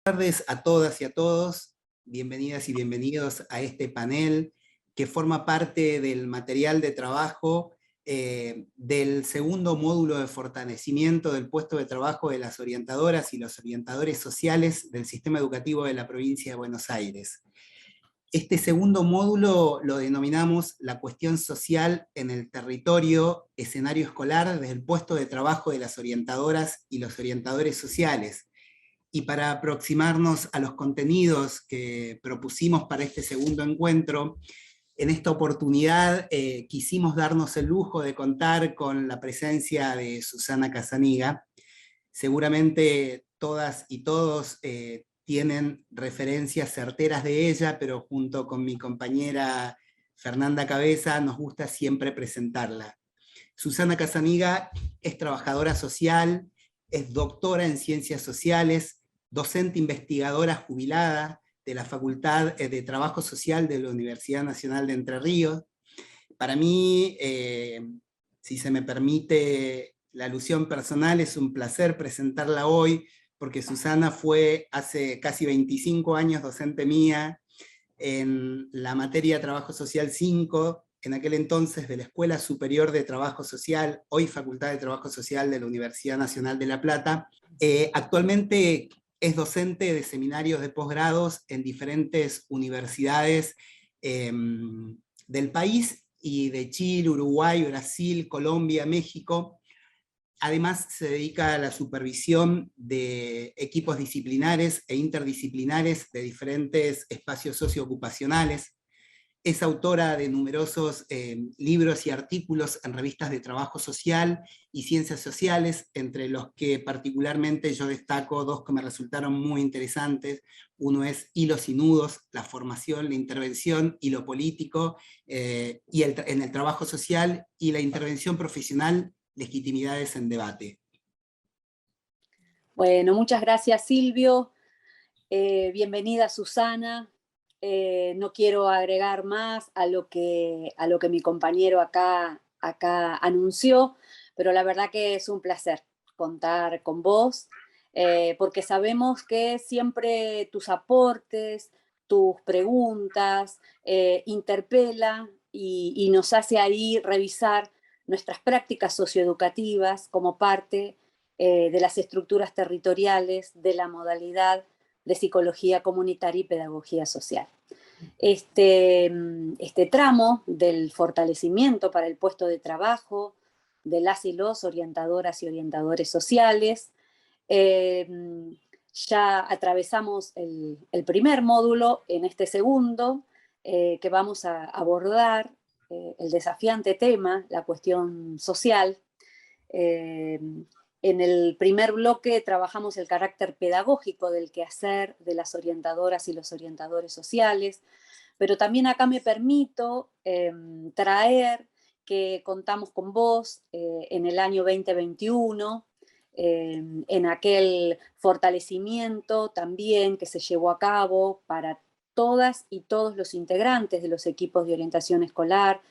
Buenas tardes a todas y a todos, bienvenidas y bienvenidos a este panel que forma parte del material de trabajo del segundo módulo de fortalecimiento del puesto de trabajo de las orientadoras y los orientadores sociales del sistema educativo de la provincia de Buenos Aires. Este segundo módulo lo denominamos la cuestión social en el territorio escenario escolar desde el puesto de trabajo de las orientadoras y los orientadores sociales. Y para aproximarnos a los contenidos que propusimos para este segundo encuentro, en esta oportunidad quisimos darnos el lujo de contar con la presencia de Susana Casaniga. Seguramente todas y todos tienen referencias certeras de ella, pero junto con mi compañera Fernanda Cabeza nos gusta siempre presentarla. Susana Casaniga es trabajadora social, es doctora en ciencias sociales, docente investigadora jubilada de la Facultad de Trabajo Social de la Universidad Nacional de Entre Ríos. Para mí, si se me permite la alusión personal, es un placer presentarla hoy, porque Susana fue hace casi 25 años docente mía en la materia Trabajo Social 5, en aquel entonces de la Escuela Superior de Trabajo Social, hoy Facultad de Trabajo Social de la Universidad Nacional de La Plata. Actualmente es docente de seminarios de posgrados en diferentes universidades del país y de Chile, Uruguay, Brasil, Colombia, México. Además se dedica a la supervisión de equipos disciplinares e interdisciplinares de diferentes espacios socioocupacionales. Es autora de numerosos libros y artículos en revistas de trabajo social y ciencias sociales, entre los que particularmente yo destaco dos que me resultaron muy interesantes. Uno es Hilos y Nudos, la formación, la intervención y lo político en el trabajo social, y la intervención profesional, legitimidades en debate. Bueno, muchas gracias, Silvio. Bienvenida, Susana. No quiero agregar más a lo que mi compañero acá anunció, pero la verdad que es un placer contar con vos, porque sabemos que siempre tus aportes, tus preguntas, interpela y nos hace ahí revisar nuestras prácticas socioeducativas como parte de las estructuras territoriales, de la modalidad de psicología comunitaria y pedagogía social. Este tramo del fortalecimiento para el puesto de trabajo de las y los orientadoras y orientadores sociales, ya atravesamos el primer módulo. En este segundo, que vamos a abordar el desafiante tema, la cuestión social. En el primer bloque trabajamos el carácter pedagógico del quehacer de las orientadoras y los orientadores sociales, pero también acá me permito traer que contamos con vos en el año 2021, en aquel fortalecimiento también que se llevó a cabo para todas y todos los integrantes de los equipos de orientación escolar,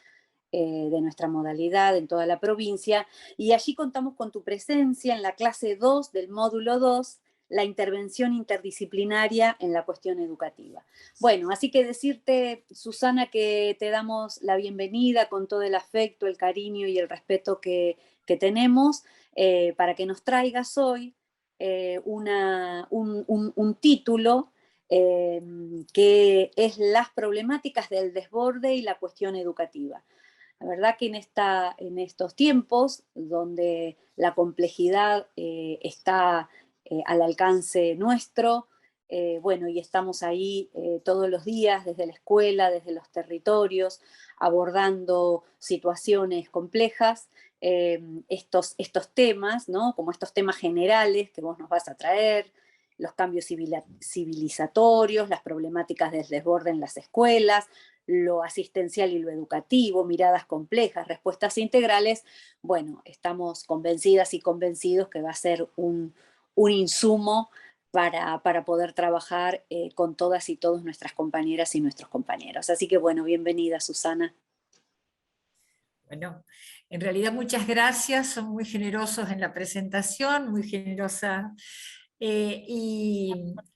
de nuestra modalidad en toda la provincia, y allí contamos con tu presencia en la clase 2 del módulo 2, la intervención interdisciplinaria en la cuestión educativa. Bueno, así que decirte, Susana, que te damos la bienvenida con todo el afecto, el cariño y el respeto que tenemos, para que nos traigas hoy un título que es las problemáticas del desborde y la cuestión educativa. La verdad que en estos tiempos donde la complejidad está al alcance nuestro, bueno, y estamos ahí todos los días desde la escuela, desde los territorios, abordando situaciones complejas, estos temas, ¿no? Como estos temas generales que vos nos vas a traer, los cambios civilizatorios, las problemáticas del desborde en las escuelas, lo asistencial y lo educativo, miradas complejas, respuestas integrales. Bueno, estamos convencidas y convencidos que va a ser un insumo para poder trabajar con todas y todos nuestras compañeras y nuestros compañeros. Así que bueno, bienvenida, Susana. Bueno, en realidad muchas gracias, son muy generosos en la presentación, muy generosa Y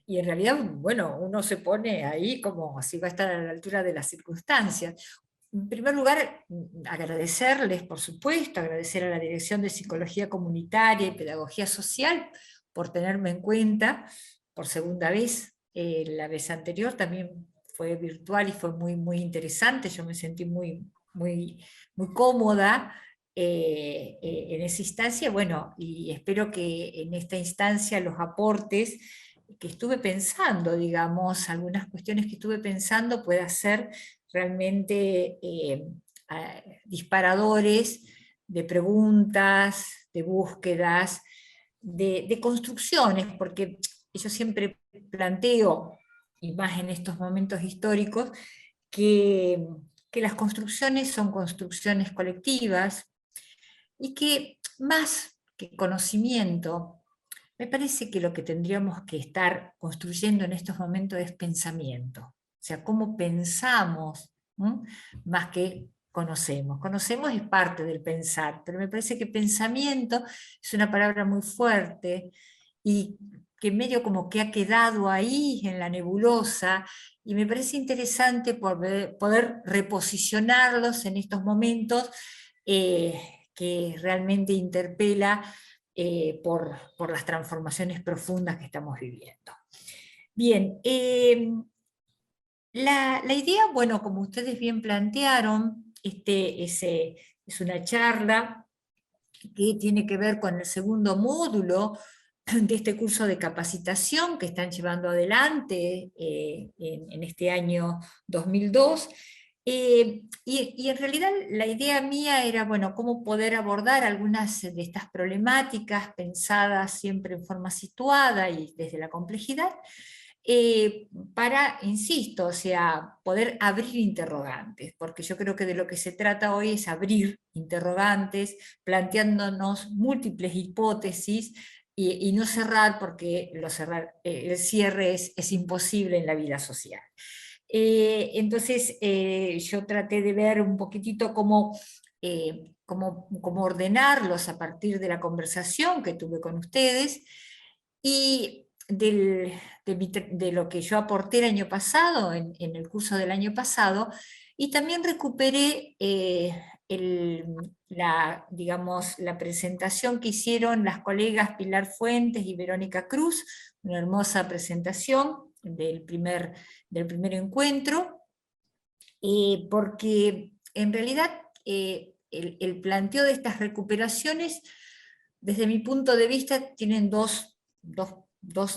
en realidad, bueno, uno se pone ahí como si va a estar a la altura de las circunstancias. En primer lugar, agradecerles, por supuesto, agradecer a la Dirección de Psicología Comunitaria y Pedagogía Social por tenerme en cuenta por segunda vez. La vez anterior también fue virtual y fue muy, muy interesante. Yo me sentí muy, muy, muy cómoda en esa instancia. Bueno, y espero que en esta instancia los aportes que estuve pensando, digamos, algunas cuestiones que estuve pensando pueda ser realmente disparadores de preguntas, de búsquedas, de construcciones, porque yo siempre planteo, y más en estos momentos históricos, que, que las construcciones son construcciones colectivas y que más que conocimiento, me parece que lo que tendríamos que estar construyendo en estos momentos es pensamiento. O sea, cómo pensamos, ¿m? Más que conocemos. Conocemos es parte del pensar, pero me parece que pensamiento es una palabra muy fuerte y que medio como que ha quedado ahí en la nebulosa, y me parece interesante poder reposicionarlos en estos momentos que realmente interpela por las transformaciones profundas que estamos viviendo. Bien, la idea, bueno, como ustedes bien plantearon, es una charla que tiene que ver con el segundo módulo de este curso de capacitación que están llevando adelante en este año 2002. Y en realidad la idea mía era, bueno, cómo poder abordar algunas de estas problemáticas pensadas siempre en forma situada y desde la complejidad, para, insisto, o sea, poder abrir interrogantes, porque yo creo que de lo que se trata hoy es abrir interrogantes, planteándonos múltiples hipótesis y no cerrar, porque el cierre es imposible en la vida social. Entonces yo traté de ver un poquitito cómo ordenarlos a partir de la conversación que tuve con ustedes y de lo que yo aporté el año pasado, en el curso del año pasado, y también recuperé digamos, la presentación que hicieron las colegas Pilar Fuentes y Verónica Cruz, una hermosa presentación del primer encuentro, porque en realidad el planteo de estas recuperaciones, desde mi punto de vista, tienen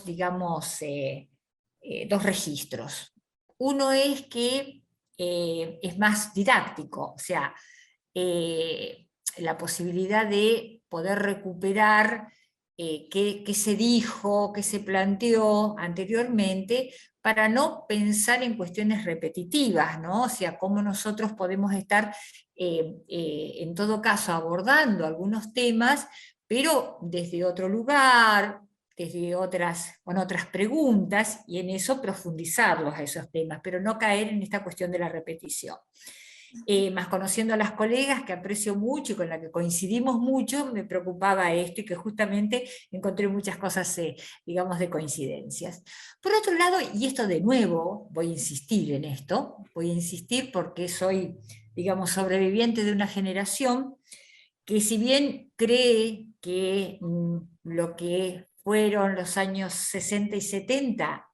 digamos, dos registros. Uno es que es más didáctico, o sea, la posibilidad de poder recuperar qué se dijo, qué se planteó anteriormente, para no pensar en cuestiones repetitivas, ¿no? O sea, cómo nosotros podemos estar, en todo caso, abordando algunos temas, pero desde otro lugar, con otras preguntas, y en eso profundizarlos a esos temas, pero no caer en esta cuestión de la repetición. Más conociendo a las colegas que aprecio mucho y con las que coincidimos mucho, me preocupaba esto y que justamente encontré muchas cosas, digamos, de coincidencias. Por otro lado, y esto de nuevo, voy a insistir en esto, voy a insistir porque soy, digamos, sobreviviente de una generación que, si bien cree que lo que fueron los años 60 y 70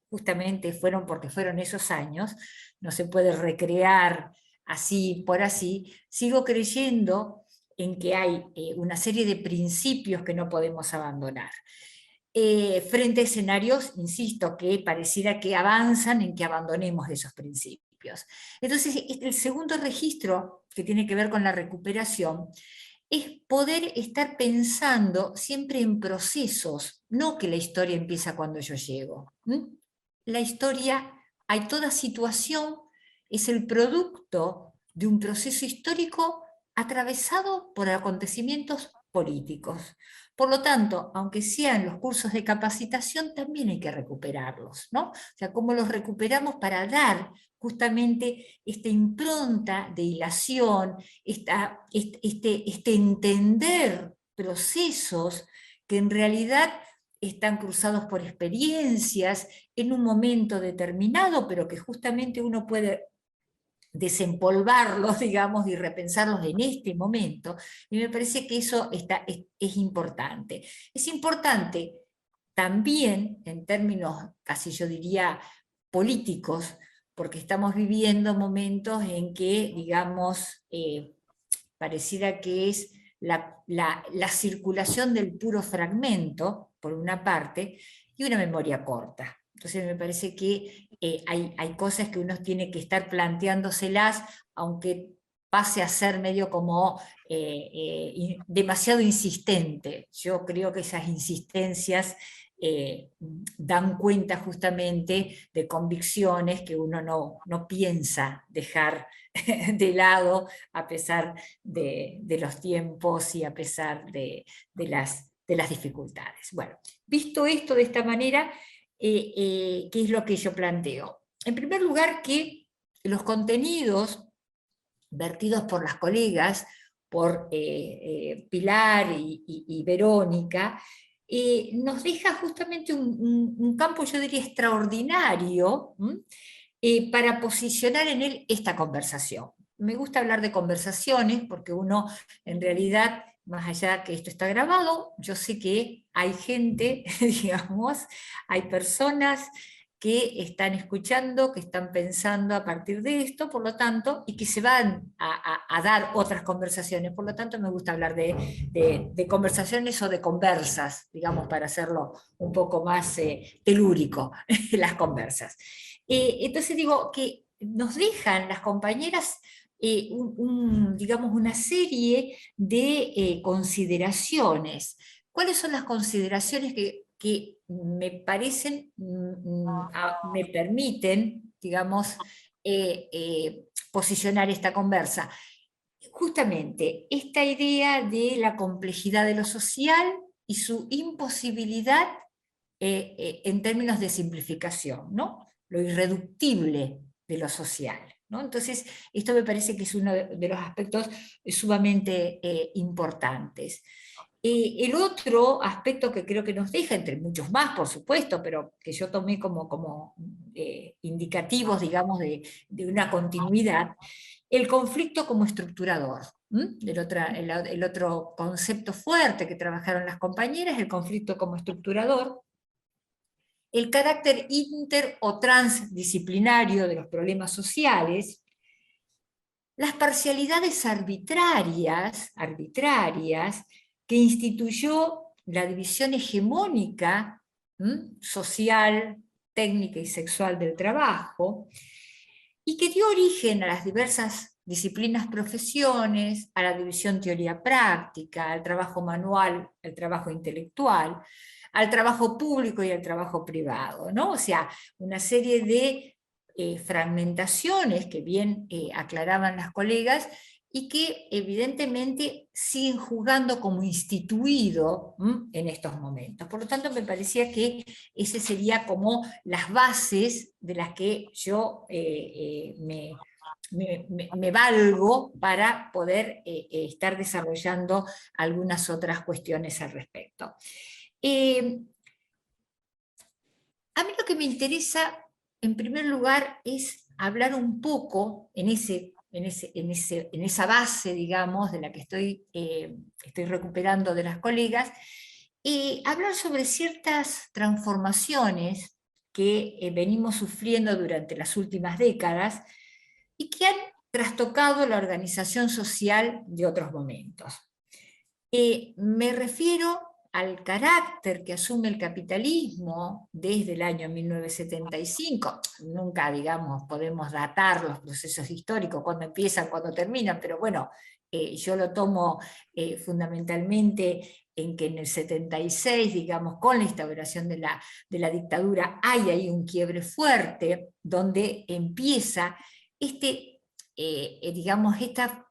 justamente fueron porque fueron esos años, no se puede recrear así por así, sigo creyendo en que hay una serie de principios que no podemos abandonar. Frente a escenarios, insisto, que pareciera que avanzan en que abandonemos esos principios. Entonces, el segundo registro, que tiene que ver con la recuperación, es poder estar pensando siempre en procesos, no que la historia empieza cuando yo llego. La historia, hay toda situación, es el producto de un proceso histórico atravesado por acontecimientos políticos. Por lo tanto, aunque sean los cursos de capacitación, también hay que recuperarlos, ¿no? O sea, cómo los recuperamos para dar justamente esta impronta de hilación, este entender procesos que en realidad están cruzados por experiencias en un momento determinado, pero que justamente uno puede desempolvarlos, digamos, y repensarlos en este momento, y me parece que eso es importante. Es importante también, en términos casi yo diría políticos, porque estamos viviendo momentos en que, digamos, pareciera que es la circulación del puro fragmento, por una parte, y una memoria corta. Entonces me parece que hay cosas que uno tiene que estar planteándoselas, aunque pase a ser medio como demasiado insistente. Yo creo que esas insistencias dan cuenta justamente de convicciones que uno no piensa dejar de lado a pesar de los tiempos y a pesar de las dificultades. Bueno, visto esto de esta manera, ¿qué es lo que yo planteo? En primer lugar, que los contenidos vertidos por las colegas, por Pilar y Verónica, nos deja justamente un campo, yo diría, extraordinario, para posicionar en él esta conversación. Me gusta hablar de conversaciones porque uno, en realidad, más allá que esto está grabado, yo sé que hay gente, digamos, hay personas que están escuchando, que están pensando a partir de esto, por lo tanto, y que se van a dar otras conversaciones. Por lo tanto, me gusta hablar de conversaciones o de conversas, digamos, para hacerlo un poco más telúrico, las conversas. Entonces digo que nos dejan las compañeras digamos, una serie de consideraciones. ¿Cuáles son las consideraciones que me parecen, me permiten, digamos, posicionar esta conversa? Justamente esta idea de la complejidad de lo social y su imposibilidad en términos de simplificación, ¿no? Lo irreductible de lo social, ¿no? Entonces, esto me parece que es uno de los aspectos sumamente importantes. El otro aspecto que creo que nos deja, entre muchos más, por supuesto, pero que yo tomé como indicativos, digamos, de una continuidad, el conflicto como estructurador. El otro concepto fuerte que trabajaron las compañeras, el conflicto como estructurador, el carácter inter o transdisciplinario de los problemas sociales, las parcialidades arbitrarias que instituyó la división hegemónica social, técnica y sexual del trabajo, y que dio origen a las diversas disciplinas profesiones, a la división teoría-práctica, al trabajo manual, al trabajo intelectual, al trabajo público y al trabajo privado, ¿no? O sea, una serie de fragmentaciones que bien aclaraban las colegas y que evidentemente siguen jugando como instituido en estos momentos. Por lo tanto, me parecía que ese sería como las bases de las que yo me valgo para poder estar desarrollando algunas otras cuestiones al respecto. A mí lo que me interesa, en primer lugar, es hablar un poco en esa base, digamos, de la que estoy recuperando de las colegas, hablar sobre ciertas transformaciones que venimos sufriendo durante las últimas décadas y que han trastocado la organización social de otros momentos. Me refiero al carácter que asume el capitalismo desde el año 1975. Nunca, digamos, podemos datar los procesos históricos, cuándo empiezan, cuándo terminan, pero bueno, yo lo tomo fundamentalmente en que en el 76, digamos, con la instauración de la dictadura, hay ahí un quiebre fuerte, donde empieza digamos, esta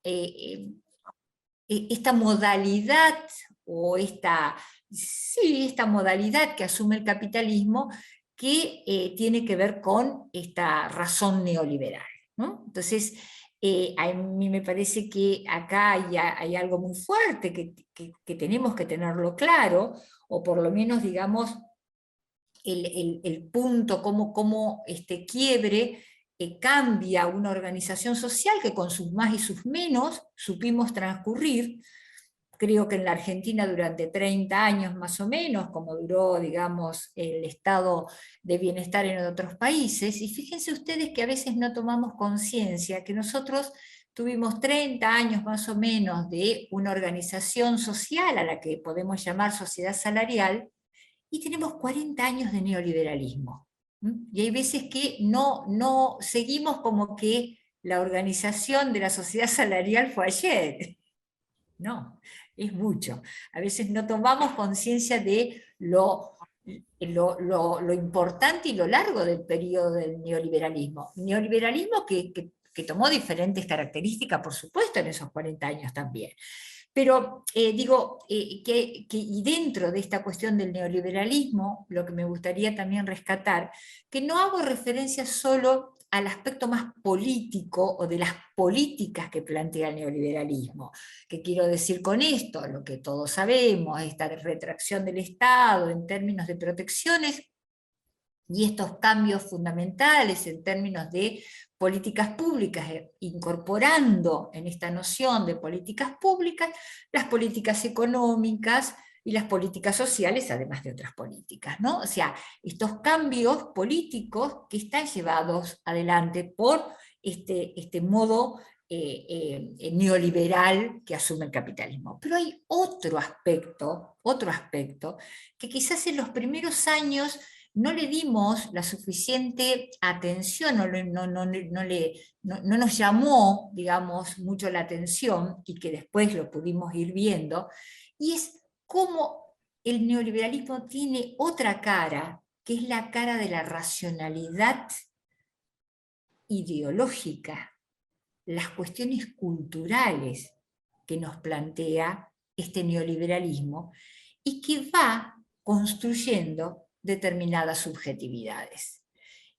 modalidad o esta modalidad que asume el capitalismo que tiene que ver con esta razón neoliberal, ¿no? Entonces, A mí me parece que acá hay algo muy fuerte que tenemos que tenerlo claro, o por lo menos, digamos, el punto, cómo este quiebre cambia una organización social que con sus más y sus menos supimos transcurrir. Creo que en la Argentina durante 30 años más o menos, como duró, digamos, el estado de bienestar en otros países, y fíjense ustedes que a veces no tomamos conciencia que nosotros tuvimos 30 años más o menos de una organización social a la que podemos llamar sociedad salarial, y tenemos 40 años de neoliberalismo. Y hay veces que no seguimos como que la organización de la sociedad salarial fue ayer. No, es mucho. A veces no tomamos conciencia de lo importante y lo largo del periodo del neoliberalismo. Neoliberalismo que tomó diferentes características, por supuesto, en esos 40 años también. Pero digo, y dentro de esta cuestión del neoliberalismo, lo que me gustaría también rescatar, que no hago referencia solo al aspecto más político o de las políticas que plantea el neoliberalismo. ¿Qué quiero decir con esto? Lo que todos sabemos, esta retracción del Estado en términos de protecciones y estos cambios fundamentales en términos de políticas públicas, incorporando en esta noción de políticas públicas las políticas económicas y las políticas sociales, además de otras políticas, ¿no? O sea, estos cambios políticos que están llevados adelante por este modo neoliberal que asume el capitalismo. Pero hay otro aspecto, que quizás en los primeros años no le dimos la suficiente atención, no nos llamó, digamos, mucho la atención, y que después lo pudimos ir viendo, y es cómo el neoliberalismo tiene otra cara, que es la cara de la racionalidad ideológica, las cuestiones culturales que nos plantea este neoliberalismo, y que va construyendo determinadas subjetividades.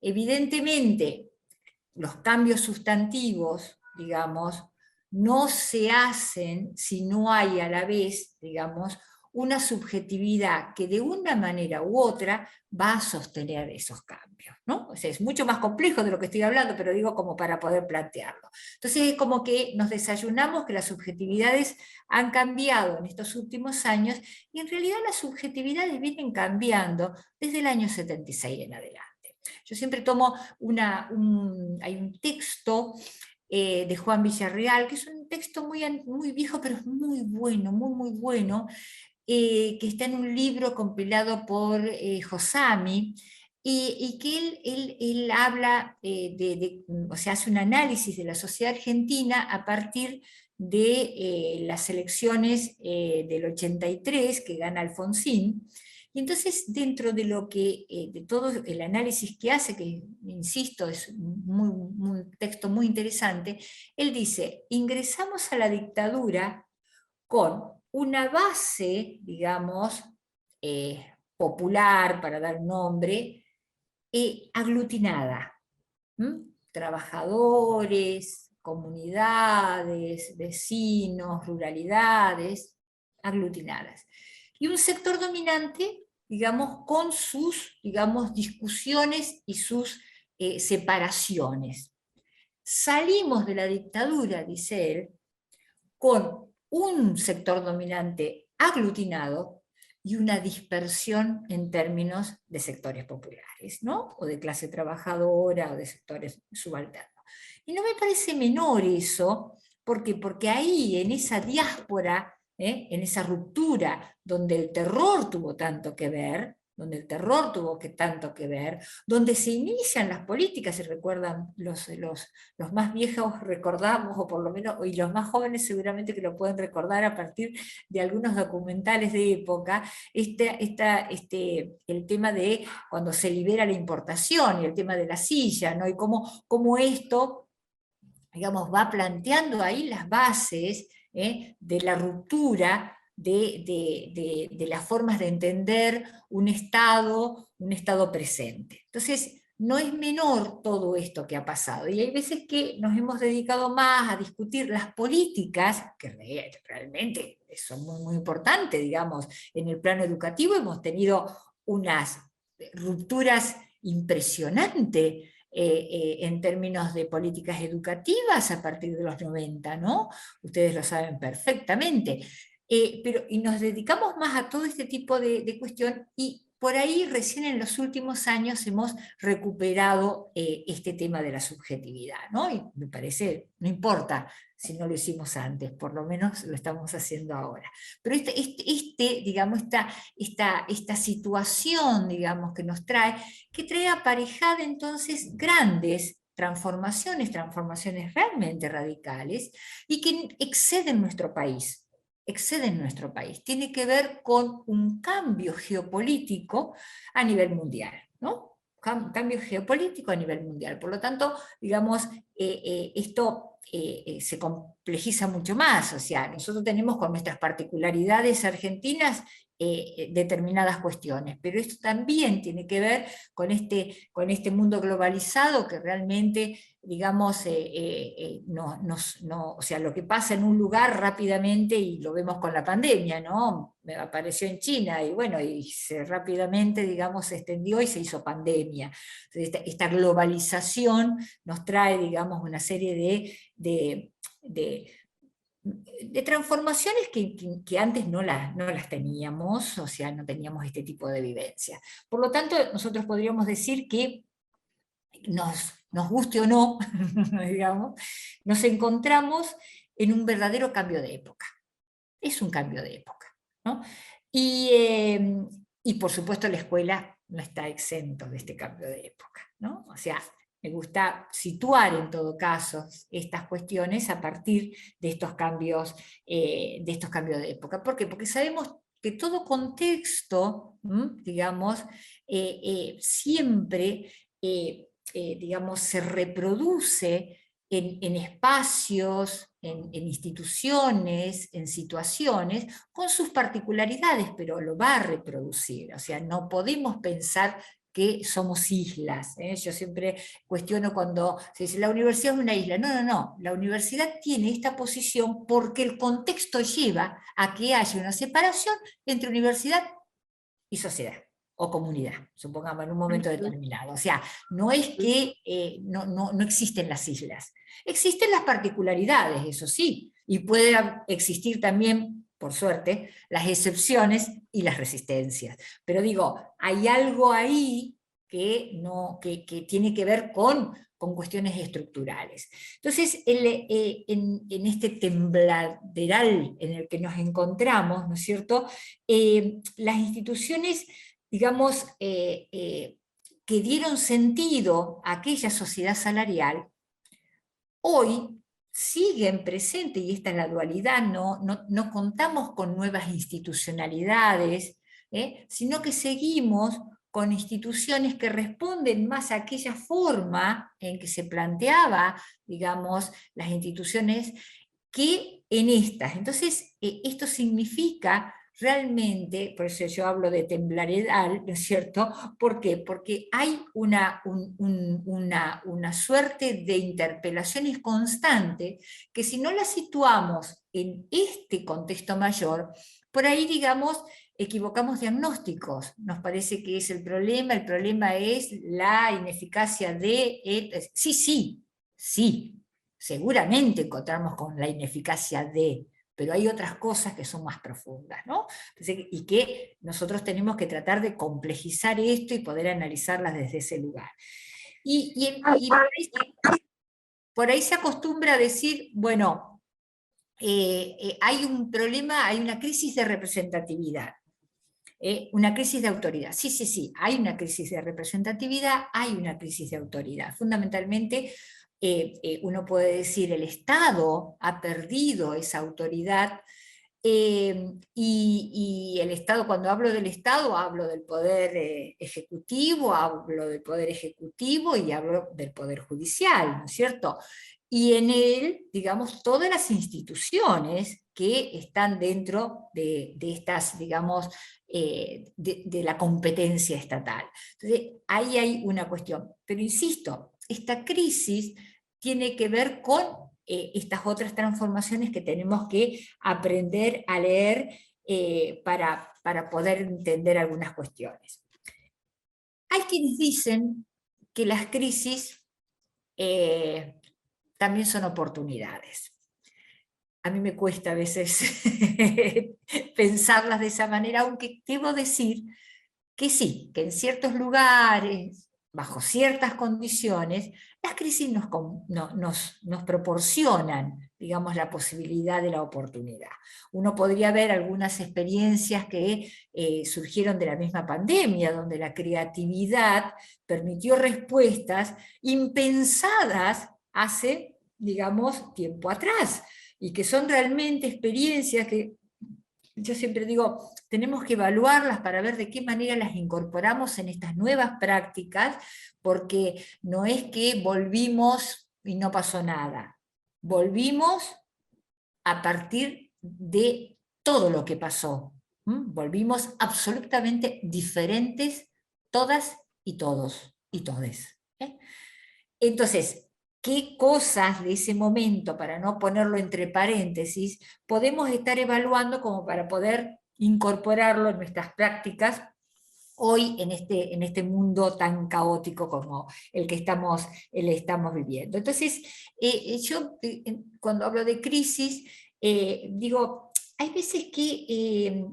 Evidentemente, los cambios sustantivos, digamos, no se hacen si no hay a la vez, digamos, una subjetividad que de una manera u otra va a sostener esos cambios, ¿no? O sea, es mucho más complejo de lo que estoy hablando, pero digo como para poder plantearlo. Entonces es como que nos desayunamos que las subjetividades han cambiado en estos últimos años, y en realidad las subjetividades vienen cambiando desde el año 76 en adelante. Yo siempre tomo hay un texto de Juan Villarreal, que es un texto muy viejo, pero es muy bueno, muy bueno, que está en un libro compilado por Josami, y que él habla, o sea, hace un análisis de la sociedad argentina a partir de las elecciones del 83, que gana Alfonsín. Y entonces, dentro de de todo el análisis que hace, que insisto, es un texto muy interesante, él dice: ingresamos a la dictadura con una base, digamos, popular, para dar nombre, aglutinada. Trabajadores, comunidades, vecinos, ruralidades, aglutinadas. Y un sector dominante, digamos, con sus, digamos, discusiones y sus separaciones. Salimos de la dictadura, dice él, con un sector dominante aglutinado y una dispersión en términos de sectores populares, ¿no? O de clase trabajadora, o de sectores subalternos. Y no me parece menor eso, porque ahí, en esa diáspora, en esa ruptura donde el terror tuvo tanto que ver, donde se inician las políticas, se recuerdan los más viejos, recordamos, o por lo menos, y los más jóvenes seguramente que lo pueden recordar a partir de algunos documentales de época, el tema de cuando se libera la importación, y el tema de la silla, ¿no? Y cómo esto, digamos, va planteando ahí las bases de la ruptura de las formas de entender un estado presente. Entonces, no es menor todo esto que ha pasado. Y hay veces que nos hemos dedicado más a discutir las políticas, que realmente son muy, muy importantes, digamos, en el plano educativo hemos tenido unas rupturas impresionantes en términos de políticas educativas a partir de los 90, ¿no? Ustedes lo saben perfectamente. Y nos dedicamos más a todo este tipo de cuestión, y por ahí recién en los últimos años hemos recuperado este tema de la subjetividad, ¿no? Y me parece, no importa si no lo hicimos antes, por lo menos lo estamos haciendo ahora. Pero digamos, esta situación, digamos, que trae aparejada entonces grandes transformaciones realmente radicales, y que exceden nuestro país. Tiene que ver con un cambio geopolítico a nivel mundial, ¿no? Cambio geopolítico a nivel mundial. Por lo tanto, digamos, esto se complejiza mucho más. O sea, nosotros tenemos con nuestras particularidades argentinas determinadas cuestiones, pero esto también tiene que ver con este mundo globalizado que realmente, digamos, o sea, lo que pasa en un lugar rápidamente, y lo vemos con la pandemia, ¿no? Apareció en China y bueno, rápidamente, digamos, se extendió y se hizo pandemia. Entonces, esta globalización nos trae, digamos, una serie de transformaciones que antes no las teníamos, o sea, no teníamos este tipo de vivencia. Por lo tanto, nosotros podríamos decir que nos guste o no, digamos, nos encontramos en un verdadero cambio de época. Es un cambio de época, ¿no? Y por supuesto la escuela no está exento de este cambio de época, ¿no? O sea, me gusta situar en todo caso estas cuestiones a partir de estos cambios de época. ¿Por qué? Porque sabemos que todo contexto, digamos, siempre, digamos, se reproduce en espacios, en instituciones, en situaciones, con sus particularidades, pero lo va a reproducir. O sea, no podemos pensar que somos islas. Yo siempre cuestiono cuando se dice la universidad es una isla. No, no, no. La universidad tiene esta posición porque el contexto lleva a que haya una separación entre universidad y sociedad o comunidad, supongamos, en un momento determinado. O sea, no es que no existen las islas. Existen las particularidades, eso sí, y puede existir también, por suerte, las excepciones y las resistencias. Pero digo, hay algo ahí que tiene que ver con cuestiones estructurales. Entonces, en este tembladeral en el que nos encontramos, ¿no es cierto?, las instituciones, digamos, que dieron sentido a aquella sociedad salarial, hoy siguen presentes, y esta es la dualidad, no contamos con nuevas institucionalidades, sino que seguimos con instituciones que responden más a aquella forma en que se planteaba, digamos, las instituciones, que en estas. Entonces, esto significa realmente, por eso yo hablo de temblaredal, ¿no es cierto? ¿Por qué? Porque hay una suerte de interpelaciones constantes que, si no las situamos en este contexto mayor, por ahí, digamos, equivocamos diagnósticos. Nos parece que es el problema es la ineficacia de... Sí, seguramente encontramos con la ineficacia de... pero hay otras cosas que son más profundas, ¿no? Entonces, y que nosotros tenemos que tratar de complejizar esto y poder analizarlas desde ese lugar. Y por ahí se acostumbra a decir, bueno, hay un problema, hay una crisis de representatividad, una crisis de autoridad. Sí, hay una crisis de representatividad, hay una crisis de autoridad. Fundamentalmente, uno puede decir, el Estado ha perdido esa autoridad, y el Estado, cuando hablo del Estado, hablo del poder ejecutivo, hablo del poder ejecutivo y hablo del poder judicial, ¿no es cierto? y en él, digamos, todas las instituciones que están dentro de estas, digamos, de la competencia estatal. Entonces, ahí hay una cuestión. Pero insisto, esta crisis tiene que ver con estas otras transformaciones que tenemos que aprender a leer para poder entender algunas cuestiones. Hay quienes dicen que las crisis también son oportunidades. A mí me cuesta a veces pensarlas de esa manera, aunque debo decir que sí, que en ciertos lugares, bajo ciertas condiciones, las crisis nos proporcionan, digamos, la posibilidad de la oportunidad. Uno podría ver algunas experiencias que surgieron de la misma pandemia, donde la creatividad permitió respuestas impensadas hace, digamos, tiempo atrás, y que son realmente experiencias que yo siempre digo, tenemos que evaluarlas para ver de qué manera las incorporamos en estas nuevas prácticas, porque no es que volvimos y no pasó nada. Volvimos a partir de todo lo que pasó. Volvimos absolutamente diferentes, todas y todos y todes. Entonces, ¿qué cosas de ese momento, para no ponerlo entre paréntesis, podemos estar evaluando como para poder incorporarlo en nuestras prácticas hoy en este mundo tan caótico como el que estamos viviendo? Entonces, yo cuando hablo de crisis, digo, hay veces que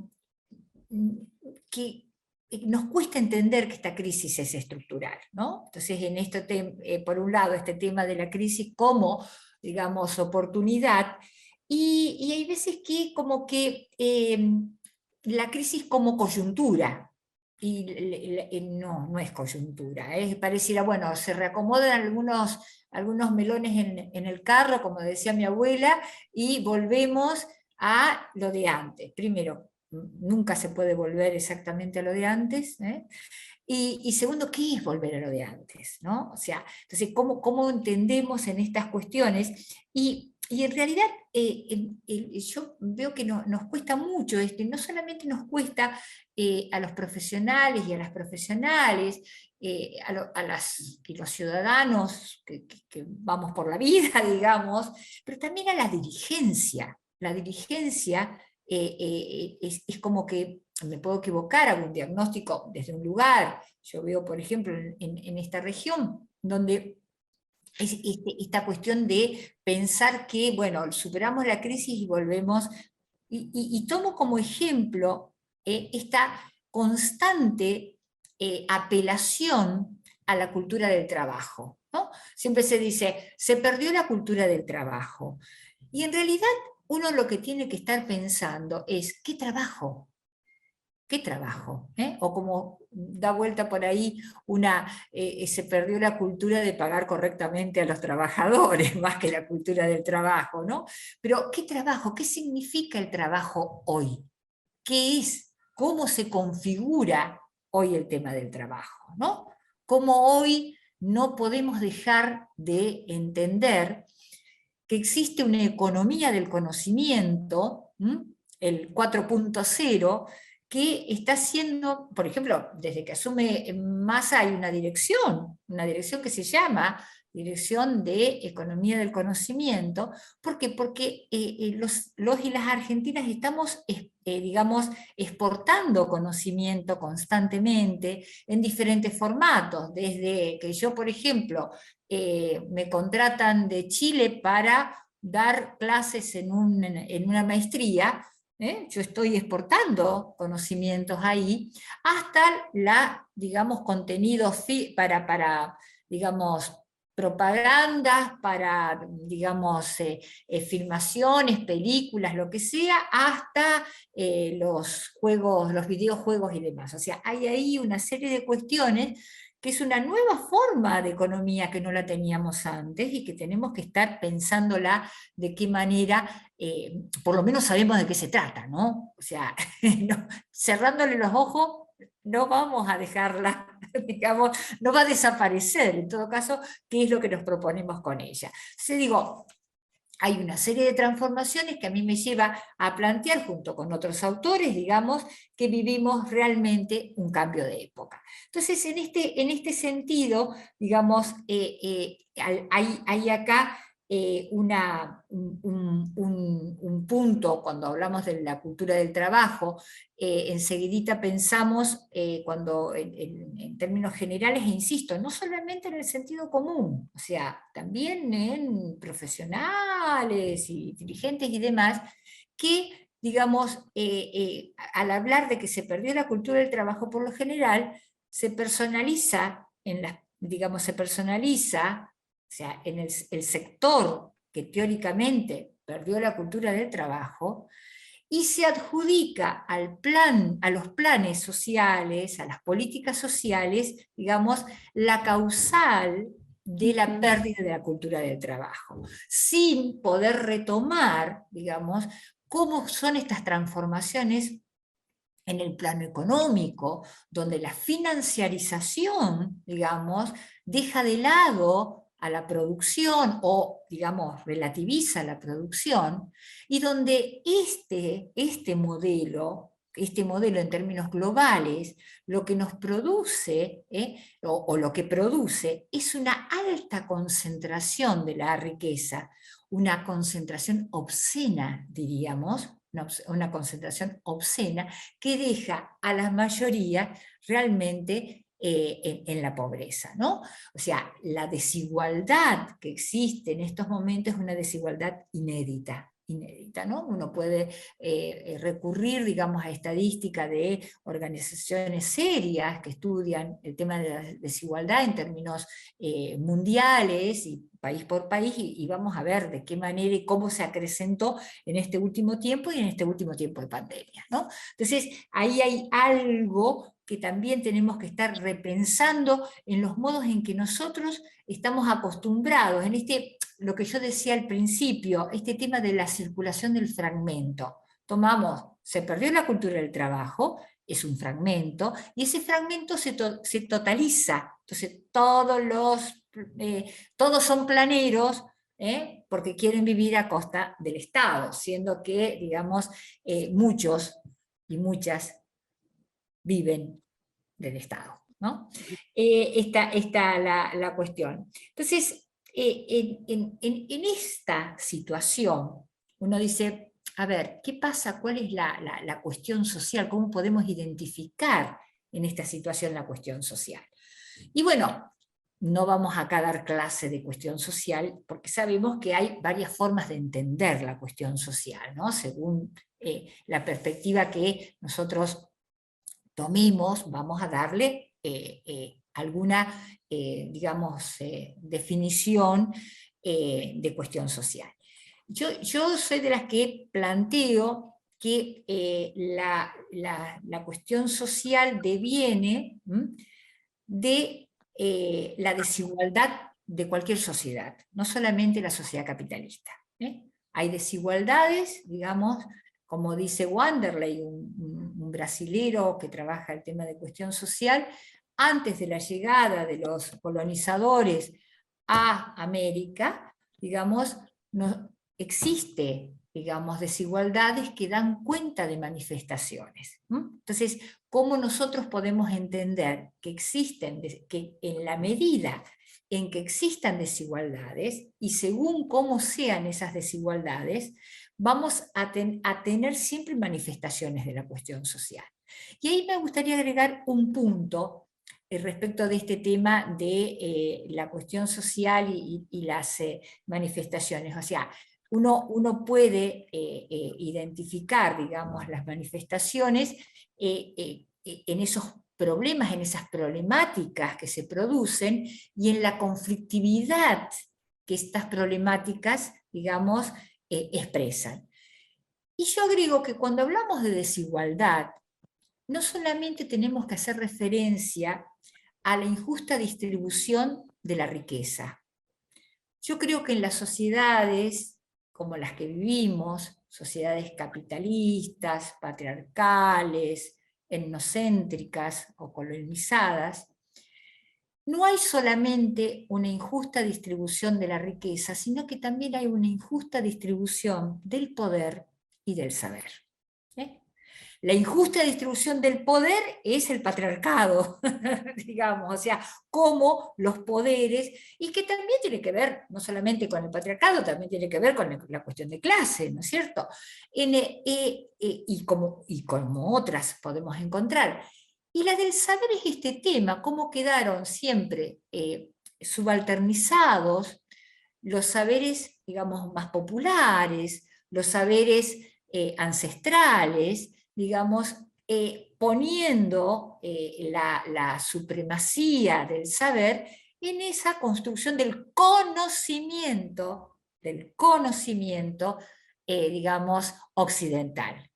nos cuesta entender que esta crisis es estructural, ¿no? Entonces, en esto por un lado, este tema de la crisis como, digamos, oportunidad, y hay veces que como que la crisis como coyuntura, y no es coyuntura, pareciera, bueno, se reacomodan algunos melones en el carro, como decía mi abuela, y volvemos a lo de antes. Primero, nunca se puede volver exactamente a lo de antes, ¿eh? Y segundo, ¿qué es volver a lo de antes? ¿No? O sea, entonces, ¿cómo entendemos en estas cuestiones? Y en realidad yo veo que nos cuesta mucho esto, y no solamente nos cuesta a los profesionales y a las profesionales, y los ciudadanos que vamos por la vida, digamos, pero también a la dirigencia. La dirigencia es como que me puedo equivocar, hago un diagnóstico desde un lugar. Yo veo, por ejemplo, en esta región, donde es esta cuestión de pensar que, bueno, superamos la crisis y volvemos, y tomo como ejemplo esta constante apelación a la cultura del trabajo, ¿no? Siempre se dice, se perdió la cultura del trabajo. Y en realidad uno lo que tiene que estar pensando es, ¿qué trabajo? ¿Qué trabajo? O como da vuelta por ahí se perdió la cultura de pagar correctamente a los trabajadores, más que la cultura del trabajo, ¿no? Pero ¿qué trabajo? ¿Qué significa el trabajo hoy? ¿Qué es? ¿Cómo se configura hoy el tema del trabajo? ¿No? ¿Cómo hoy no podemos dejar de entender que existe una economía del conocimiento, el 4.0, que está haciendo, por ejemplo, desde que asume Massa hay una dirección que se llama Dirección de Economía del Conocimiento. ¿Por qué? Porque los y las argentinas estamos, digamos, exportando conocimiento constantemente en diferentes formatos, desde que yo, por ejemplo, me contratan de Chile para dar clases en una maestría, yo estoy exportando conocimientos ahí, hasta digamos, contenidos para, digamos, propagandas, para, digamos, filmaciones, películas, lo que sea, hasta los videojuegos y demás. O sea, hay ahí una serie de cuestiones que es una nueva forma de economía que no la teníamos antes y que tenemos que estar pensándola de qué manera, por lo menos sabemos de qué se trata, ¿no? O sea, cerrándole los ojos no vamos a dejarla, digamos, no va a desaparecer. En todo caso, ¿qué es lo que nos proponemos con ella? Entonces digo, hay una serie de transformaciones que a mí me lleva a plantear, junto con otros autores, digamos, que vivimos realmente un cambio de época. Entonces, en este sentido, digamos, hay acá un punto, cuando hablamos de la cultura del trabajo, enseguidita pensamos, en términos generales, e insisto, no solamente en el sentido común, o sea, también en profesionales y dirigentes y demás, que, digamos, al hablar de que se perdió la cultura del trabajo, por lo general, se personaliza digamos, se personaliza, o sea, en el sector que teóricamente perdió la cultura del trabajo, y se adjudica a los planes sociales, a las políticas sociales, digamos, la causal de la pérdida de la cultura del trabajo, sin poder retomar, digamos, cómo son estas transformaciones en el plano económico, donde la financiarización, digamos, deja de lado a la producción o, digamos, relativiza la producción, y donde este modelo en términos globales, lo que nos produce, o lo que produce, es una alta concentración de la riqueza, una concentración obscena, diríamos, una concentración obscena, que deja a la mayoría realmente en la pobreza, ¿no? O sea, la desigualdad que existe en estos momentos es una desigualdad inédita, ¿no? Uno puede recurrir, digamos, a estadística de organizaciones serias que estudian el tema de la desigualdad en términos mundiales y país por país, y vamos a ver de qué manera y cómo se acrecentó en este último tiempo y en este último tiempo de pandemia, ¿no? Entonces, ahí hay algo que también tenemos que estar repensando en los modos en que nosotros estamos acostumbrados, en lo que yo decía al principio, este tema de la circulación del fragmento. Se perdió la cultura del trabajo, es un fragmento, y ese fragmento se totaliza. Entonces, todos son planeros, porque quieren vivir a costa del Estado, siendo que, digamos, muchos y muchas viven del Estado, ¿no? Esta la cuestión. Entonces, en esta situación, uno dice, a ver, ¿qué pasa? ¿Cuál es la cuestión social? ¿Cómo podemos identificar en esta situación la cuestión social? Y bueno, no vamos acá a dar clase de cuestión social, porque sabemos que hay varias formas de entender la cuestión social, ¿no? Según la perspectiva que nosotros tomemos, vamos a darle alguna, digamos, definición de cuestión social. Yo soy de las que planteo que la cuestión social deviene de la desigualdad de cualquier sociedad, no solamente la sociedad capitalista. Hay desigualdades, digamos, como dice Wanderley, un brasilero que trabaja el tema de cuestión social, antes de la llegada de los colonizadores a América, digamos, no existe, digamos, desigualdades que dan cuenta de manifestaciones. Entonces, ¿cómo nosotros podemos entender que que en la medida en que existan desigualdades, y según cómo sean esas desigualdades, vamos a tener siempre manifestaciones de la cuestión social? Y ahí me gustaría agregar un punto respecto de este tema de la cuestión social y las manifestaciones. O sea, uno puede identificar, digamos, las manifestaciones en esos problemas, en esas problemáticas que se producen y en la conflictividad que estas problemáticas, digamos, expresan. Y yo agrego que cuando hablamos de desigualdad, no solamente tenemos que hacer referencia a la injusta distribución de la riqueza. Yo creo que en las sociedades como las que vivimos, sociedades capitalistas, patriarcales, etnocéntricas o colonizadas, no hay solamente una injusta distribución de la riqueza, sino que también hay una injusta distribución del poder y del saber. La injusta distribución del poder es el patriarcado, digamos, o sea, cómo los poderes, y que también tiene que ver no solamente con el patriarcado, también tiene que ver con la cuestión de clase, ¿no es cierto? Y como otras podemos encontrar. Y la del saber es este tema, cómo quedaron siempre subalternizados los saberes, digamos, más populares, los saberes ancestrales, digamos, poniendo la supremacía del saber en esa construcción del conocimiento, digamos, occidental.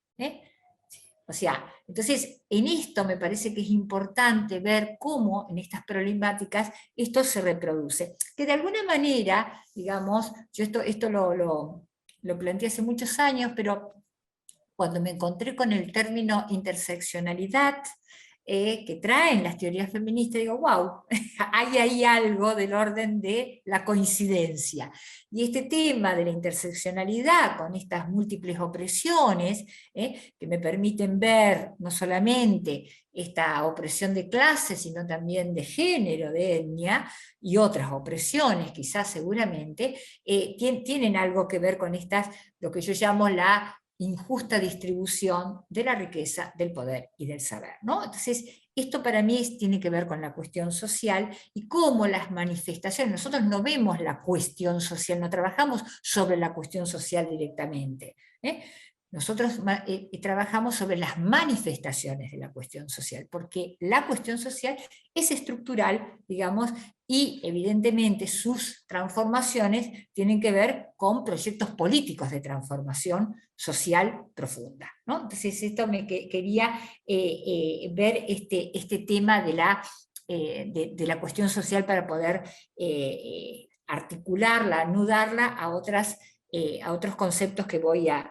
O sea, entonces, en esto me parece que es importante ver cómo en estas problemáticas esto se reproduce. Que de alguna manera, digamos, yo esto lo planteé hace muchos años, pero cuando me encontré con el término interseccionalidad que traen las teorías feministas, digo, wow, hay ahí algo del orden de la coincidencia. Y este tema de la interseccionalidad con estas múltiples opresiones, que me permiten ver no solamente esta opresión de clase, sino también de género, de etnia, y otras opresiones, quizás seguramente, tienen algo que ver con estas, lo que yo llamo la injusta distribución de la riqueza, del poder y del saber, ¿no? Entonces, esto para mí tiene que ver con la cuestión social y cómo las manifestaciones, nosotros no vemos la cuestión social, no trabajamos sobre la cuestión social directamente, nosotros trabajamos sobre las manifestaciones de la cuestión social, porque la cuestión social es estructural, digamos, y evidentemente sus transformaciones tienen que ver con proyectos políticos de transformación social profunda, ¿no? Entonces esto me quería ver este tema de la cuestión social para poder articularla, anudarla a otros conceptos que voy a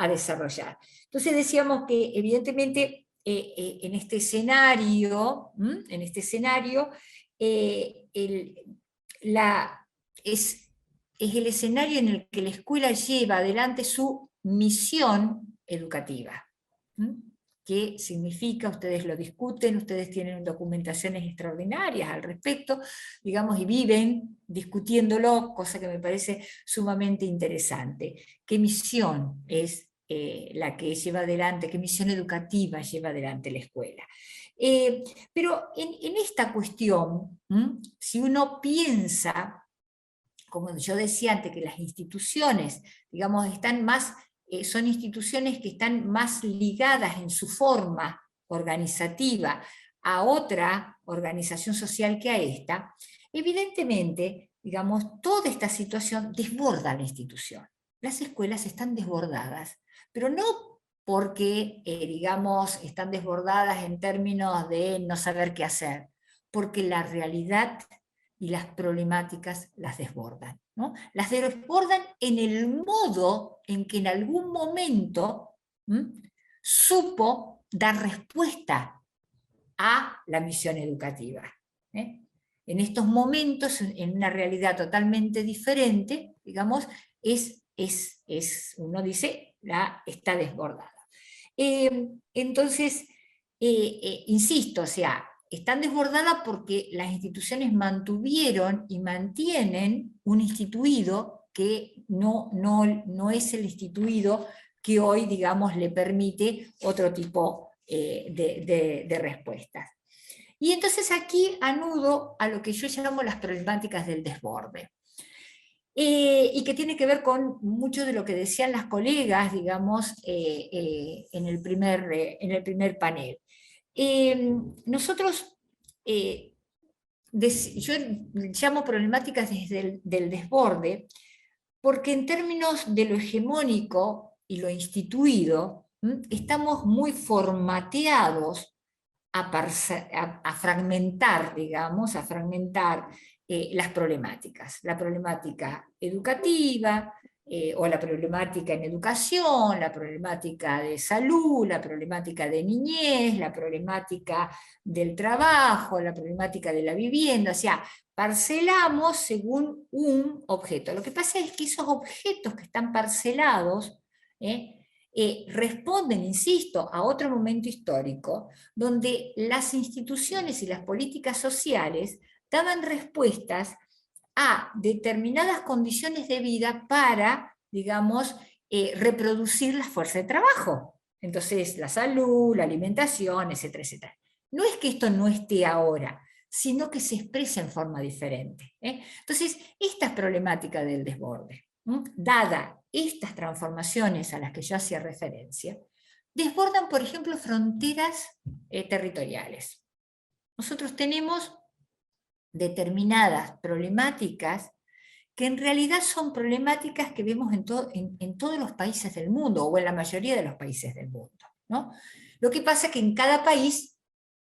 desarrollar. Entonces decíamos que evidentemente en este escenario, es el escenario en el que la escuela lleva adelante su misión educativa. ¿Qué significa? Ustedes lo discuten, ustedes tienen documentaciones extraordinarias al respecto, digamos, y viven discutiéndolo, cosa que me parece sumamente interesante. ¿Qué misión es la que lleva adelante, qué misión educativa lleva adelante la escuela? Pero en esta cuestión, si uno piensa, como yo decía antes, que las instituciones, digamos, están más, son instituciones que están más ligadas en su forma organizativa a otra organización social que a esta, evidentemente, digamos, toda esta situación desborda la institución. Las escuelas están desbordadas, pero no porque, digamos, están desbordadas en términos de no saber qué hacer, porque la realidad y las problemáticas las desbordan, ¿no? Las desbordan en el modo en que en algún momento supo dar respuesta a la misión educativa. En estos momentos, en una realidad totalmente diferente, digamos, uno dice, está desbordada. Entonces, insisto, o sea, están desbordadas porque las instituciones mantuvieron y mantienen un instituido que no es el instituido que hoy, digamos, le permite otro tipo de respuestas. Y entonces aquí anudo a lo que yo llamo las problemáticas del desborde. Y que tiene que ver con mucho de lo que decían las colegas, digamos, en el primer panel. Nosotros, yo llamo problemáticas desde del desborde, porque en términos de lo hegemónico y lo instituido, estamos muy formateados a fragmentar, digamos, las problemáticas. La problemática educativa, o la problemática en educación, la problemática de salud, la problemática de niñez, la problemática del trabajo, la problemática de la vivienda, o sea, parcelamos según un objeto. Lo que pasa es que esos objetos que están parcelados responden, insisto, a otro momento histórico, donde las instituciones y las políticas sociales daban respuestas a determinadas condiciones de vida para, digamos, reproducir la fuerza de trabajo. Entonces, la salud, la alimentación, etcétera, etcétera. No es que esto no esté ahora, sino que se expresa en forma diferente. Entonces, esta es problemática del desborde. Dada estas transformaciones a las que yo hacía referencia, desbordan, por ejemplo, fronteras territoriales. Nosotros tenemos determinadas problemáticas que en realidad son problemáticas que vemos en todos los países del mundo, o en la mayoría de los países del mundo, ¿no? Lo que pasa es que en cada país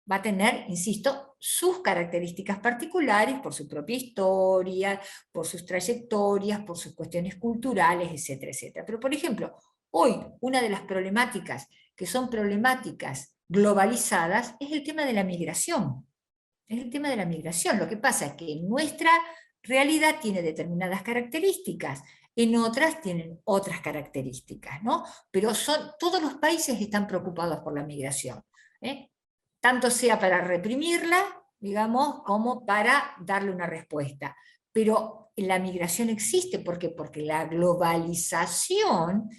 va a tener, insisto, sus características particulares por su propia historia, por sus trayectorias, por sus cuestiones culturales, etcétera, etcétera. Pero, por ejemplo, hoy una de las problemáticas que son problemáticas globalizadas es el tema de la migración. Es el tema de la migración. Lo que pasa es que nuestra realidad tiene determinadas características, en otras tienen otras características, ¿no? Pero todos los países están preocupados por la migración, tanto sea para reprimirla, digamos, como para darle una respuesta. Pero la migración existe, ¿por qué? Porque la globalización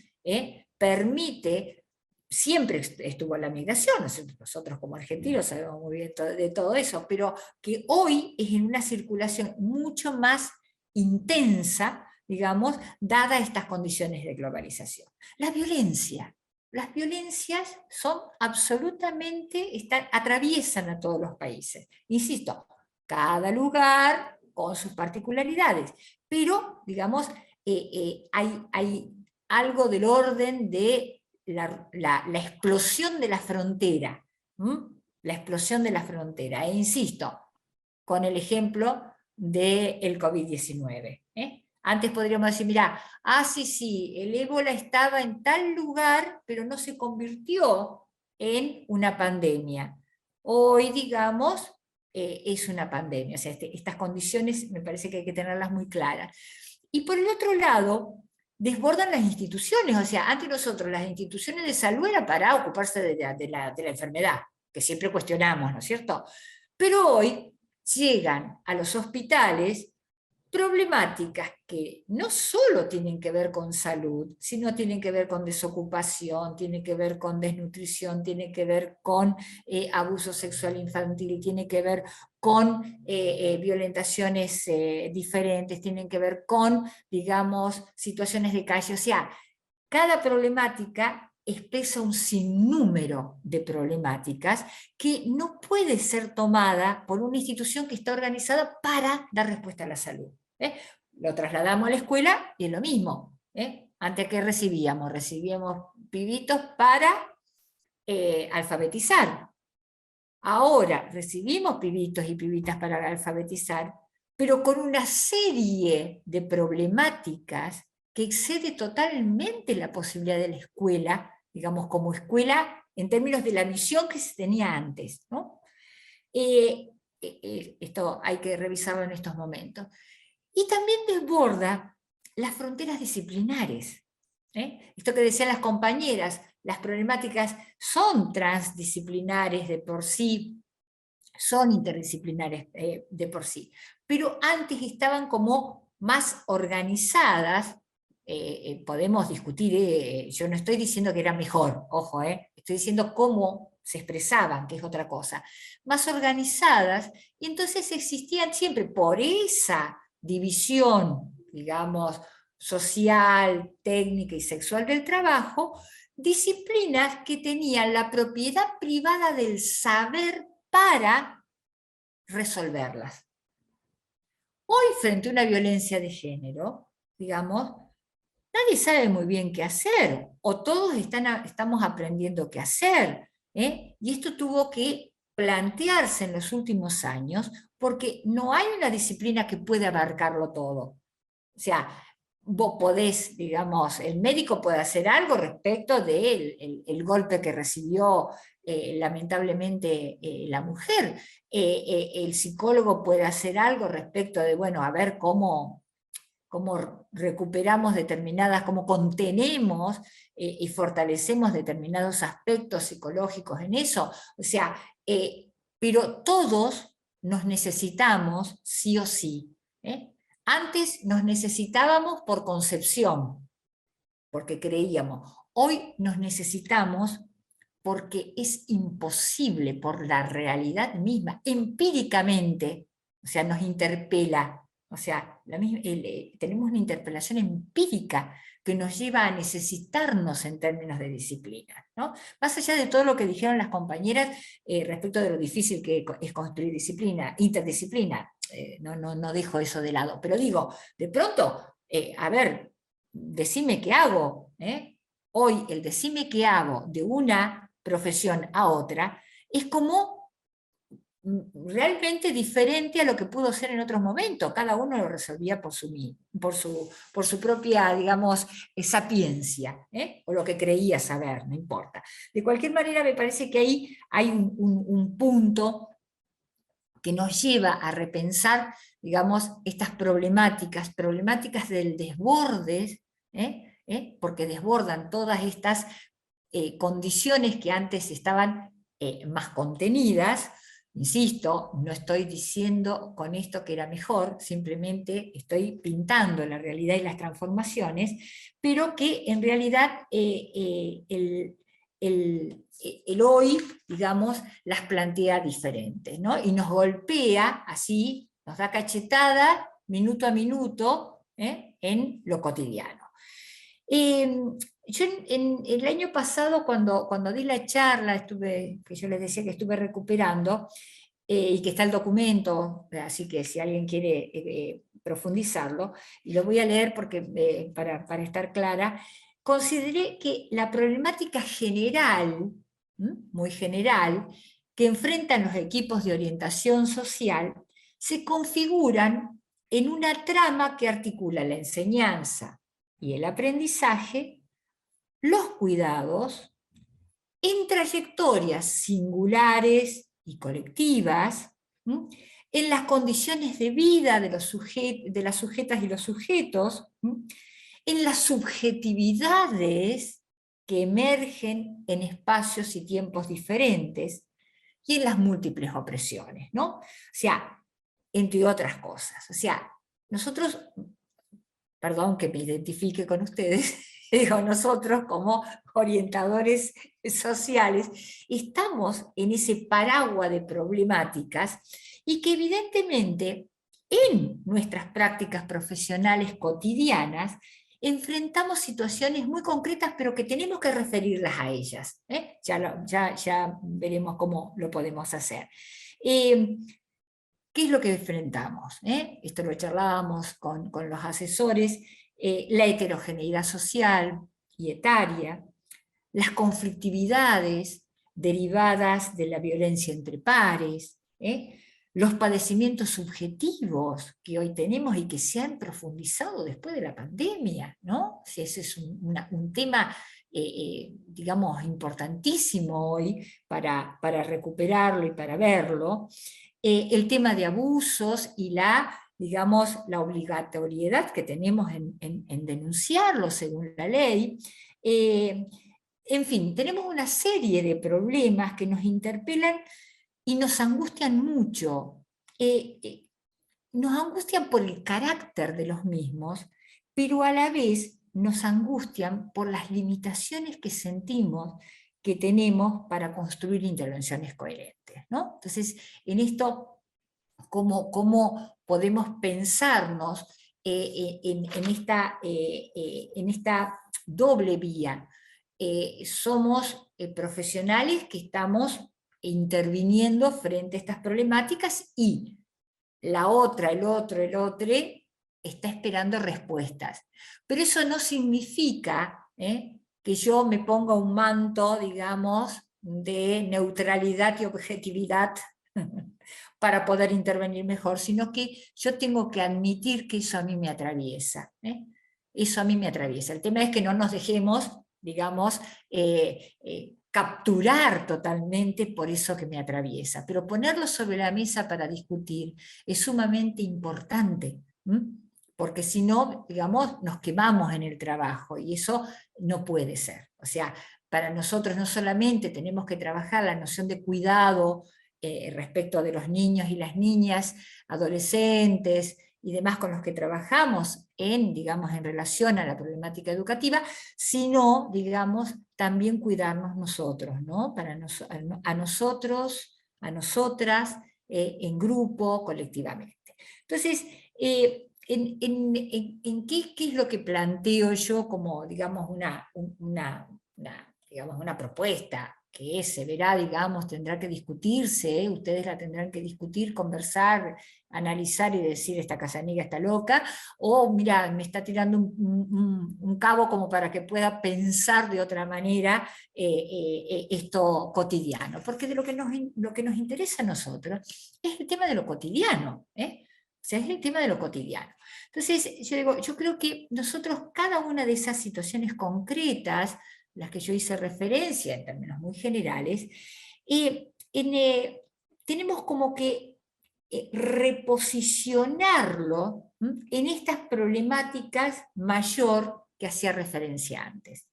permite. Siempre estuvo la migración, nosotros como argentinos sabemos muy bien de todo eso, pero que hoy es en una circulación mucho más intensa, digamos, dadas estas condiciones de globalización. Las violencias son absolutamente, atraviesan a todos los países. Insisto, cada lugar con sus particularidades, pero, digamos, hay algo del orden de la explosión de la frontera, la explosión de la frontera, e insisto, con el ejemplo del COVID-19. Antes podríamos decir, mira, sí, el ébola estaba en tal lugar, pero no se convirtió en una pandemia. Hoy, digamos, es una pandemia, o sea, estas condiciones me parece que hay que tenerlas muy claras. Y por el otro lado, desbordan las instituciones, o sea, antes nosotros las instituciones de salud era para ocuparse de la enfermedad, que siempre cuestionamos, ¿no es cierto? Pero hoy llegan a los hospitales problemáticas que no solo tienen que ver con salud, sino tienen que ver con desocupación, tienen que ver con desnutrición, tienen que ver con abuso sexual infantil, tienen que ver con violentaciones diferentes, tienen que ver con, digamos, situaciones de calle. O sea, cada problemática expresa un sinnúmero de problemáticas que no puede ser tomada por una institución que está organizada para dar respuesta a la salud. Lo trasladamos a la escuela y es lo mismo. Antes que recibíamos pibitos para alfabetizar. Ahora recibimos pibitos y pibitas para alfabetizar, pero con una serie de problemáticas que excede totalmente la posibilidad de la escuela, digamos, como escuela en términos de la misión que se tenía antes, ¿no? Esto hay que revisarlo en estos momentos. Y también desborda las fronteras disciplinares. Esto que decían las compañeras, las problemáticas son transdisciplinares de por sí, son interdisciplinares de por sí, pero antes estaban como más organizadas. Podemos discutir, yo no estoy diciendo que era mejor, ojo, estoy diciendo cómo se expresaban, que es otra cosa, más organizadas, y entonces existían siempre por esa división, digamos, social, técnica y sexual del trabajo, disciplinas que tenían la propiedad privada del saber para resolverlas. Hoy, frente a una violencia de género, digamos, nadie sabe muy bien qué hacer, o todos estamos aprendiendo qué hacer, y esto tuvo que plantearse en los últimos años, porque no hay una disciplina que pueda abarcarlo todo. O sea, vos podés, digamos, el médico puede hacer algo respecto del el golpe que recibió lamentablemente la mujer. El psicólogo puede hacer algo respecto de, bueno, a ver cómo recuperamos determinadas, cómo contenemos y fortalecemos determinados aspectos psicológicos en eso. O sea, pero todos nos necesitamos sí o sí. Antes nos necesitábamos por concepción, porque creíamos. Hoy nos necesitamos porque es imposible por la realidad misma, empíricamente, o sea, nos interpela. O sea, tenemos una interpelación empírica que nos lleva a necesitarnos en términos de disciplina, ¿no? Más allá de todo lo que dijeron las compañeras respecto de lo difícil que es construir disciplina, interdisciplina, no dejo eso de lado, pero digo, de pronto, a ver, decime qué hago. Hoy el decime qué hago de una profesión a otra es como realmente diferente a lo que pudo ser en otros momentos. Cada uno lo resolvía por su propia, digamos, sapiencia, o lo que creía saber, no importa. De cualquier manera, me parece que ahí hay un punto que nos lleva a repensar, digamos, estas problemáticas del desborde, porque desbordan todas estas condiciones que antes estaban más contenidas. Insisto, no estoy diciendo con esto que era mejor, simplemente estoy pintando la realidad y las transformaciones, pero que en realidad el hoy, digamos, las plantea diferentes, ¿no? Y nos golpea así, nos da cachetada minuto a minuto en lo cotidiano. Yo el año pasado, cuando di la charla, que yo les decía que estuve recuperando, y que está el documento, así que si alguien quiere profundizarlo, y lo voy a leer porque, para estar clara, consideré que la problemática general, muy general, que enfrentan los equipos de orientación social, se configuran en una trama que articula la enseñanza y el aprendizaje, los cuidados, en trayectorias singulares y colectivas, en las condiciones de vida de las sujetas y los sujetos, en las subjetividades que emergen en espacios y tiempos diferentes, y en las múltiples opresiones, ¿no? O sea, entre otras cosas. O sea, nosotros, perdón que me identifique con ustedes, digo, nosotros como orientadores sociales, estamos en ese paraguas de problemáticas y que evidentemente en nuestras prácticas profesionales cotidianas enfrentamos situaciones muy concretas, pero que tenemos que referirlas a ellas. Ya veremos cómo lo podemos hacer. ¿Qué es lo que enfrentamos? Esto lo charlábamos con los asesores, la heterogeneidad social y etaria, las conflictividades derivadas de la violencia entre pares, los padecimientos subjetivos que hoy tenemos y que se han profundizado después de la pandemia, ¿no? Si ese es un tema, digamos, importantísimo hoy para recuperarlo y para verlo. El tema de abusos y digamos, la obligatoriedad que tenemos en denunciarlo según la ley. En fin, tenemos una serie de problemas que nos interpelan y nos angustian mucho. Nos angustian por el carácter de los mismos, pero a la vez nos angustian por las limitaciones que sentimos que tenemos para construir intervenciones coherentes, ¿no? Entonces, en esto, ¿cómo podemos pensarnos en esta doble vía? Somos profesionales que estamos interviniendo frente a estas problemáticas y la otra, el otro, está esperando respuestas. Pero eso no significa que yo me ponga un manto, digamos, de neutralidad y objetividad para poder intervenir mejor, sino que yo tengo que admitir que eso a mí me atraviesa. Eso a mí me atraviesa. El tema es que no nos dejemos, digamos, capturar totalmente por eso que me atraviesa, pero ponerlo sobre la mesa para discutir es sumamente importante, porque si no, digamos, nos quemamos en el trabajo y eso no puede ser. O sea, para nosotros no solamente tenemos que trabajar la noción de cuidado respecto de los niños y las niñas, adolescentes y demás con los que trabajamos digamos, en relación a la problemática educativa, sino, digamos, también cuidarnos nosotros, ¿no? A nosotros, a nosotras, en grupo, colectivamente. Entonces, ¿en qué es lo que planteo yo como, digamos, digamos, una propuesta que se verá, digamos, tendrá que discutirse, ustedes la tendrán que discutir, conversar, analizar y decir esta Casaniga está loca, o mira, me está tirando un cabo como para que pueda pensar de otra manera esto cotidiano, porque de lo que nos interesa a nosotros es el tema de lo cotidiano, o sea, es el tema de lo cotidiano. Entonces, yo creo que nosotros, cada una de esas situaciones concretas, las que yo hice referencia en términos muy generales, tenemos como que reposicionarlo en estas problemáticas mayor que hacía referencia antes.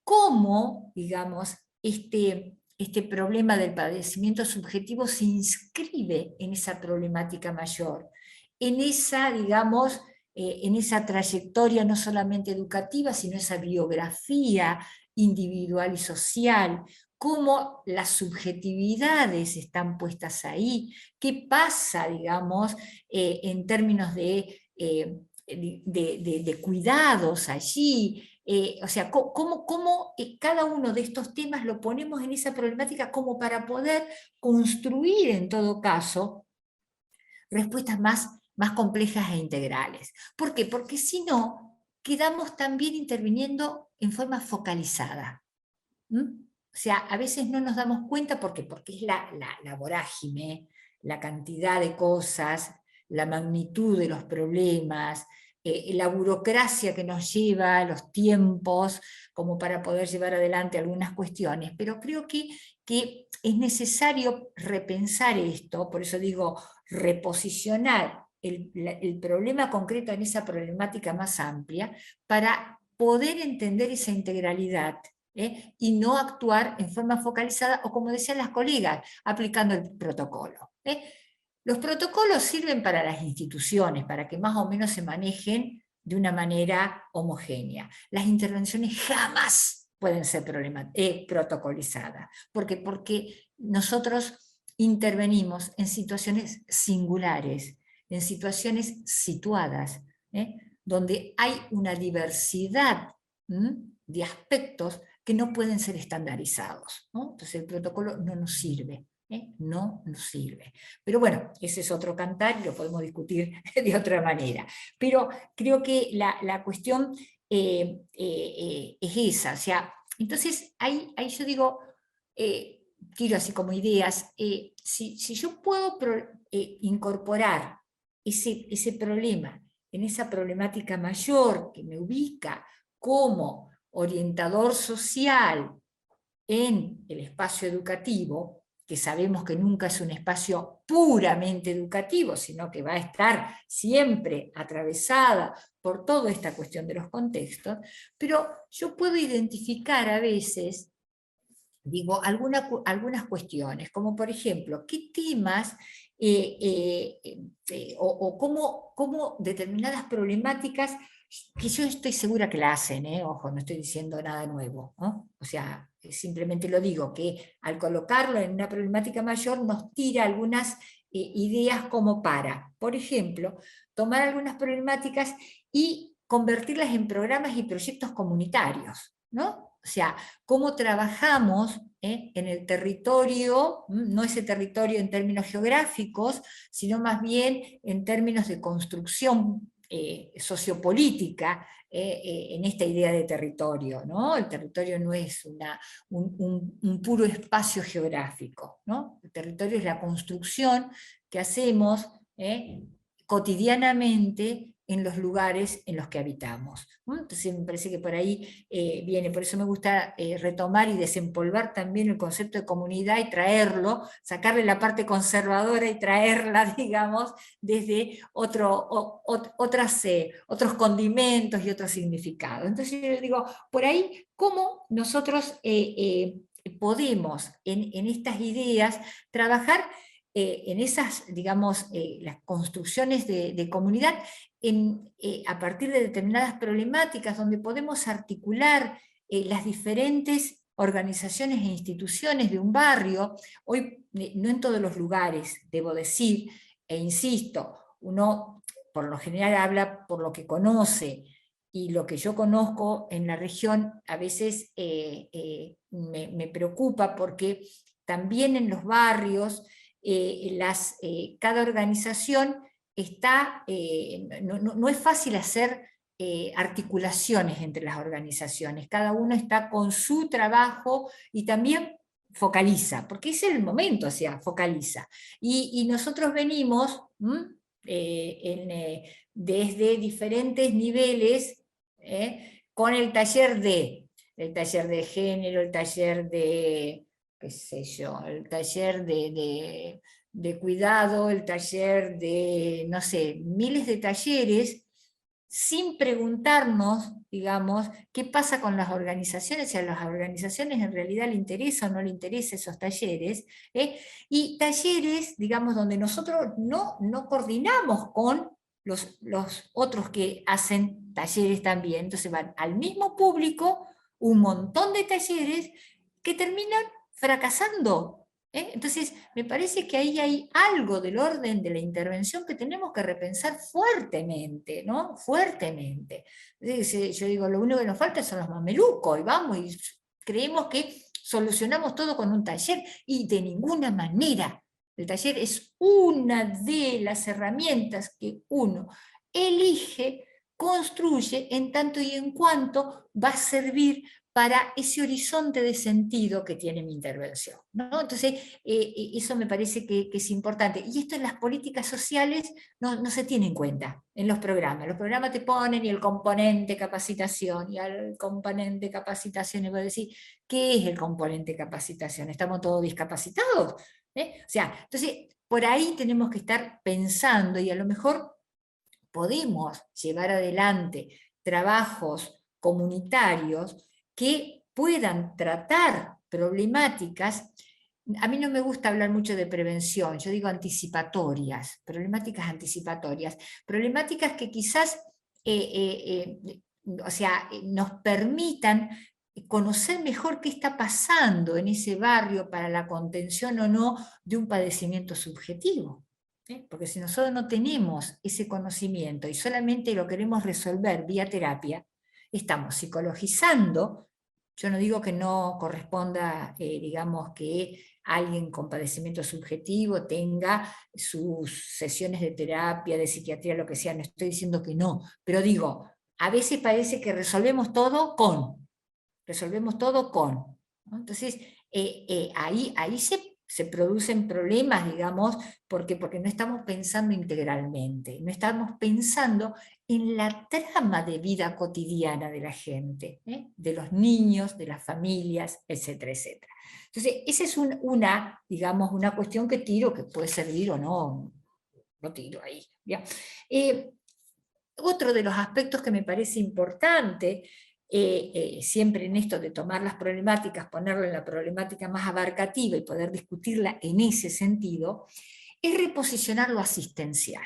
¿Cómo, digamos, este problema del padecimiento subjetivo se inscribe en esa problemática mayor? En esa, digamos, en esa trayectoria no solamente educativa, sino esa biografía individual y social, cómo las subjetividades están puestas ahí, qué pasa, digamos, en términos de cuidados allí, o sea, cómo cada uno de estos temas lo ponemos en esa problemática como para poder construir, en todo caso, respuestas más complejas e integrales. ¿Por qué? Porque si no, quedamos también interviniendo en forma focalizada. O sea, a veces no nos damos cuenta porque es la vorágine, la cantidad de cosas, la magnitud de los problemas, la burocracia que nos lleva, los tiempos, como para poder llevar adelante algunas cuestiones. Pero creo que es necesario repensar esto, por eso digo, reposicionar el problema concreto en esa problemática más amplia, para poder entender esa integralidad, y no actuar en forma focalizada, o como decían las colegas, aplicando el protocolo. Los protocolos sirven para las instituciones, para que más o menos se manejen de una manera homogénea. Las intervenciones jamás pueden ser protocolizadas. ¿Por qué? Porque nosotros intervenimos en situaciones singulares, en situaciones situadas, donde hay una diversidad de aspectos que no pueden ser estandarizados, ¿no? Entonces el protocolo no nos sirve, no nos sirve. Pero bueno, ese es otro cantar y lo podemos discutir de otra manera. Pero creo que la cuestión es esa, o sea, entonces ahí yo digo, tiro así como ideas, si yo puedo incorporar ese problema en esa problemática mayor que me ubica como orientador social en el espacio educativo, que sabemos que nunca es un espacio puramente educativo, sino que va a estar siempre atravesada por toda esta cuestión de los contextos, pero yo puedo identificar a veces, digo, algunas cuestiones, como por ejemplo, qué temas o cómo determinadas problemáticas, que yo estoy segura que la hacen, ojo, no estoy diciendo nada nuevo, ¿no? O sea, simplemente lo digo, que al colocarlo en una problemática mayor nos tira algunas ideas como para, por ejemplo, tomar algunas problemáticas y convertirlas en programas y proyectos comunitarios, ¿no? O sea, cómo trabajamos en el territorio, no ese territorio en términos geográficos, sino más bien en términos de construcción sociopolítica en esta idea de territorio, ¿no? El territorio no es un puro espacio geográfico, ¿no? El territorio es la construcción que hacemos cotidianamente en los lugares en los que habitamos. Entonces me parece que por ahí viene, por eso me gusta retomar y desempolvar también el concepto de comunidad y traerlo, sacarle la parte conservadora y traerla, digamos, desde otros condimentos y otros significados. Entonces yo digo, por ahí, ¿cómo nosotros podemos en estas ideas trabajar en esas, digamos, las construcciones de comunidad a partir de determinadas problemáticas donde podemos articular las diferentes organizaciones e instituciones de un barrio? Hoy, no en todos los lugares, debo decir, e insisto, uno por lo general habla por lo que conoce, y lo que yo conozco en la región a veces me preocupa, porque también en los barrios cada organización está, no es fácil hacer articulaciones entre las organizaciones, cada uno está con su trabajo y también focaliza, porque ese es el momento, o sea, focaliza. Y nosotros venimos desde diferentes niveles, con el taller de género, el taller de, qué sé yo, el taller de cuidado, el taller de, no sé, miles de talleres, sin preguntarnos, digamos, qué pasa con las organizaciones, si a las organizaciones en realidad le interesa o no le interesa esos talleres, y talleres, digamos, donde nosotros no coordinamos con los otros que hacen talleres también. Entonces van al mismo público un montón de talleres que terminan fracasando. Entonces, me parece que ahí hay algo del orden de la intervención que tenemos que repensar fuertemente, ¿no? Fuertemente. Yo digo, lo único que nos falta son los mamelucos, y vamos, y creemos que solucionamos todo con un taller, y de ninguna manera. El taller es una de las herramientas que uno elige, construye, en tanto y en cuanto va a servir para ese horizonte de sentido que tiene mi intervención, ¿no? Entonces, eso me parece que es importante. Y esto en las políticas sociales no se tiene en cuenta en los programas. Los programas te ponen y el componente capacitación, y al componente capacitación, y voy a decir, ¿qué es el componente capacitación? ¿Estamos todos discapacitados? O sea, entonces, por ahí tenemos que estar pensando, y a lo mejor podemos llevar adelante trabajos comunitarios que puedan tratar problemáticas. A mí no me gusta hablar mucho de prevención, yo digo anticipatorias, problemáticas que quizás o sea, nos permitan conocer mejor qué está pasando en ese barrio para la contención o no de un padecimiento subjetivo. Porque si nosotros no tenemos ese conocimiento y solamente lo queremos resolver vía terapia, estamos psicologizando. Yo no digo que no corresponda, digamos, que alguien con padecimiento subjetivo tenga sus sesiones de terapia, de psiquiatría, lo que sea, no estoy diciendo que no, pero digo, a veces parece que resolvemos todo con, ¿no? Entonces, ahí se producen problemas, digamos, porque no estamos pensando integralmente, no estamos pensando en la trama de vida cotidiana de la gente, de los niños, de las familias, etcétera, etcétera. Entonces, esa es digamos, una cuestión que tiro, que puede servir o no, lo tiro ahí. ¿Ya? Otro de los aspectos que me parece importante, siempre en esto de tomar las problemáticas, ponerlo en la problemática más abarcativa y poder discutirla en ese sentido, es reposicionar lo asistencial.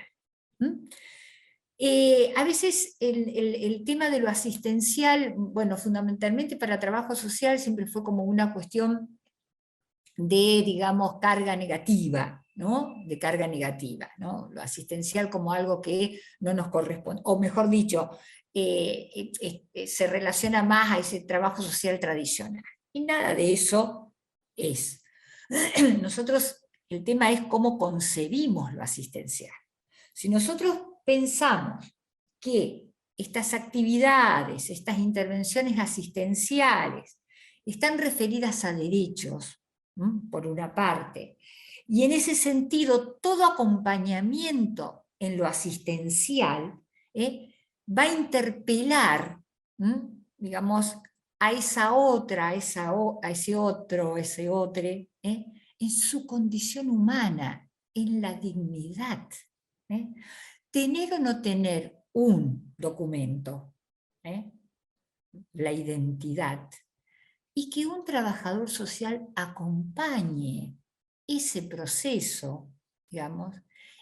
A veces el tema de lo asistencial, bueno, fundamentalmente para trabajo social siempre fue como una cuestión de, digamos, carga negativa, ¿no? De carga negativa, ¿no? Lo asistencial como algo que no nos corresponde, o mejor dicho, se relaciona más a ese trabajo social tradicional. Y nada de eso es. Nosotros, el tema es cómo concebimos lo asistencial. Si nosotros pensamos que estas actividades, estas intervenciones asistenciales, están referidas a derechos, por una parte, y en ese sentido todo acompañamiento en lo asistencial va a interpelar, digamos, a esa otra, a ese otro, a ese otro, en su condición humana, en la dignidad. Tener o no tener un documento, la identidad, y que un trabajador social acompañe ese proceso, digamos,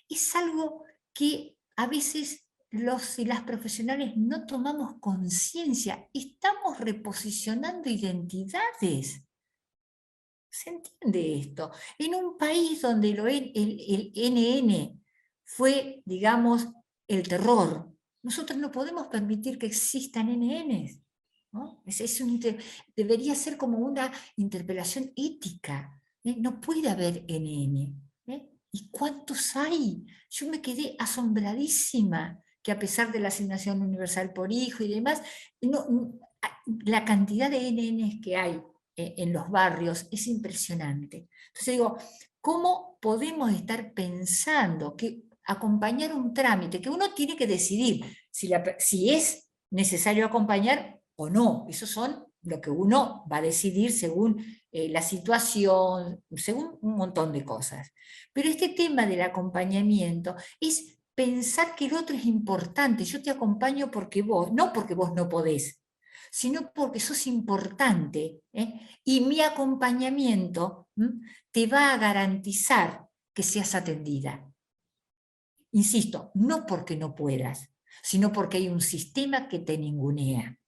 es algo que a veces los y las profesionales no tomamos conciencia. Estamos reposicionando identidades. ¿Se entiende esto? En un país donde el NN fue, digamos, el terror, nosotros no podemos permitir que existan NNs. ¿No? Debería ser como una interpelación ética. No puede haber NN. ¿Y cuántos hay? Yo me quedé asombradísima que a pesar de la asignación universal por hijo y demás, la cantidad de NNs que hay en los barrios es impresionante. Entonces digo, ¿cómo podemos estar pensando que acompañar un trámite, que uno tiene que decidir si es necesario acompañar o no? Eso son lo que uno va a decidir según la situación, según un montón de cosas. Pero este tema del acompañamiento es pensar que el otro es importante. Yo te acompaño porque vos no podés, sino porque sos importante, y mi acompañamiento te va a garantizar que seas atendida. Insisto, no porque no puedas, sino porque hay un sistema que te ningunea.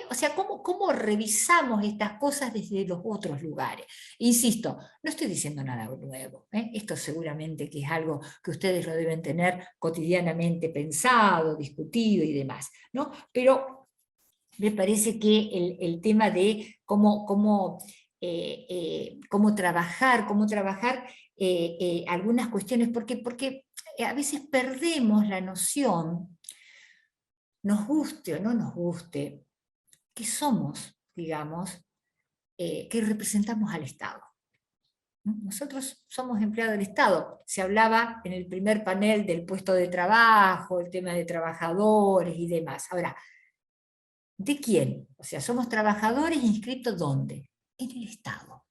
O sea, ¿cómo revisamos estas cosas desde los otros lugares? Insisto, no estoy diciendo nada nuevo. Esto seguramente que es algo que ustedes lo deben tener cotidianamente pensado, discutido y demás, ¿no? Pero me parece que el tema de cómo trabajar algunas cuestiones, porque a veces perdemos la noción, nos guste o no nos guste, que somos, digamos, que representamos al Estado. Nosotros somos empleados del Estado. Se hablaba en el primer panel del puesto de trabajo, el tema de trabajadores y demás. Ahora, ¿de quién? O sea, somos trabajadores inscritos ¿dónde? En el Estado.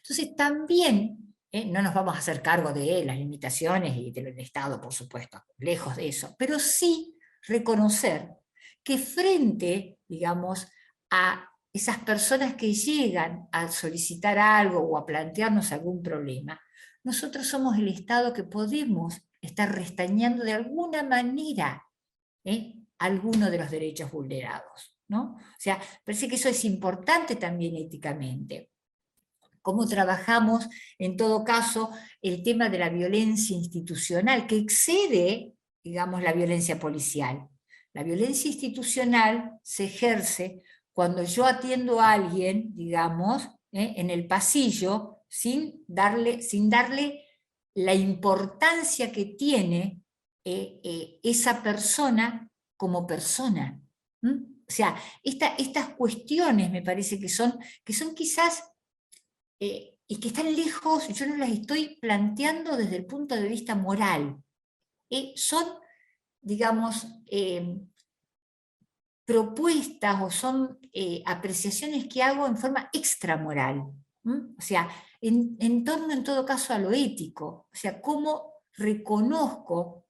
Entonces también, no nos vamos a hacer cargo de las limitaciones y del Estado, por supuesto, lejos de eso, pero sí reconocer que frente, digamos, a esas personas que llegan a solicitar algo o a plantearnos algún problema, nosotros somos el Estado que podemos estar restañando de alguna manera alguno de los derechos vulnerados, ¿no? O sea, parece que eso es importante también éticamente. Cómo trabajamos, en todo caso, el tema de la violencia institucional, que excede, digamos, la violencia policial. La violencia institucional se ejerce cuando yo atiendo a alguien, digamos, en el pasillo, sin darle la importancia que tiene esa persona como persona. O sea, estas cuestiones me parece que son quizás, y que están lejos, yo no las estoy planteando desde el punto de vista moral. Son, digamos, propuestas o son apreciaciones que hago en forma extramoral. O sea, en torno en todo caso a lo ético. O sea, cómo reconozco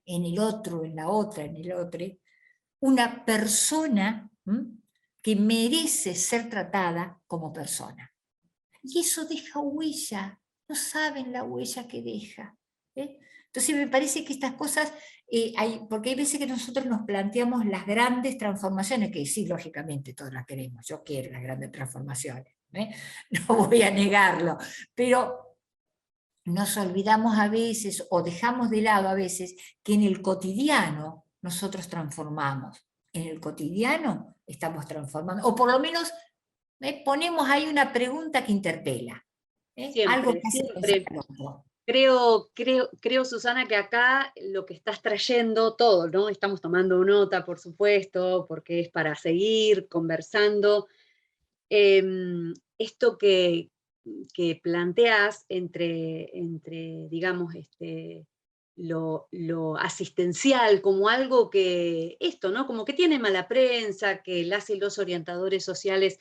en el otro, en la otra, en el otro, una persona que merece ser tratada como persona. Y eso deja huella, no saben la huella que deja. Entonces me parece que estas cosas, porque hay veces que nosotros nos planteamos las grandes transformaciones, que sí, lógicamente todos las queremos, yo quiero las grandes transformaciones, no voy a negarlo, pero nos olvidamos a veces o dejamos de lado a veces que en el cotidiano nosotros transformamos. En el cotidiano estamos transformando, o por lo menos ponemos ahí una pregunta que interpela. Algo que hace siempre. Creo, Susana, que acá lo que estás trayendo todo, ¿no? Estamos tomando nota, por supuesto, porque es para seguir conversando. Esto que planteas entre digamos, lo asistencial como algo que, esto, ¿no? Como que tiene mala prensa, que las y los orientadores sociales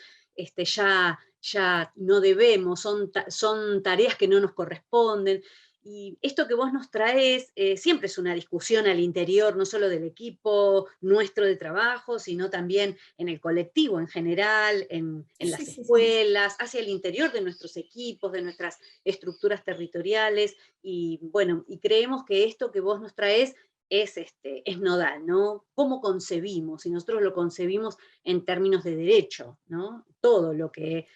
ya no debemos, son tareas que no nos corresponden. Y esto que vos nos traes siempre es una discusión al interior, no solo del equipo nuestro de trabajo, sino también en el colectivo en general, en las escuelas, hacia el interior de nuestros equipos, de nuestras estructuras territoriales. Y bueno, y creemos que esto que vos nos traes es nodal, ¿no? ¿Cómo concebimos? Y nosotros lo concebimos en términos de derecho, ¿no? Todo lo que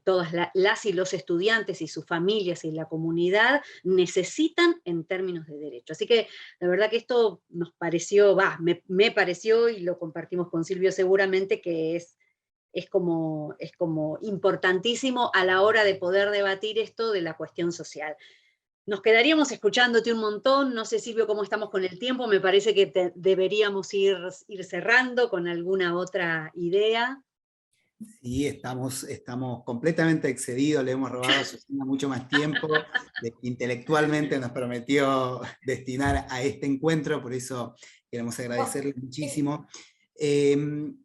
todas las y los estudiantes y sus familias y la comunidad necesitan en términos de derecho. Así que la verdad que esto nos pareció, me pareció, y lo compartimos con Silvio seguramente, que es como importantísimo a la hora de poder debatir esto de la cuestión social. Nos quedaríamos escuchándote un montón, no sé, Silvio, cómo estamos con el tiempo, me parece que deberíamos ir cerrando con alguna otra idea. Sí, estamos completamente excedidos, le hemos robado a Susana mucho más tiempo de que intelectualmente nos prometió destinar a este encuentro, por eso queremos agradecerle muchísimo.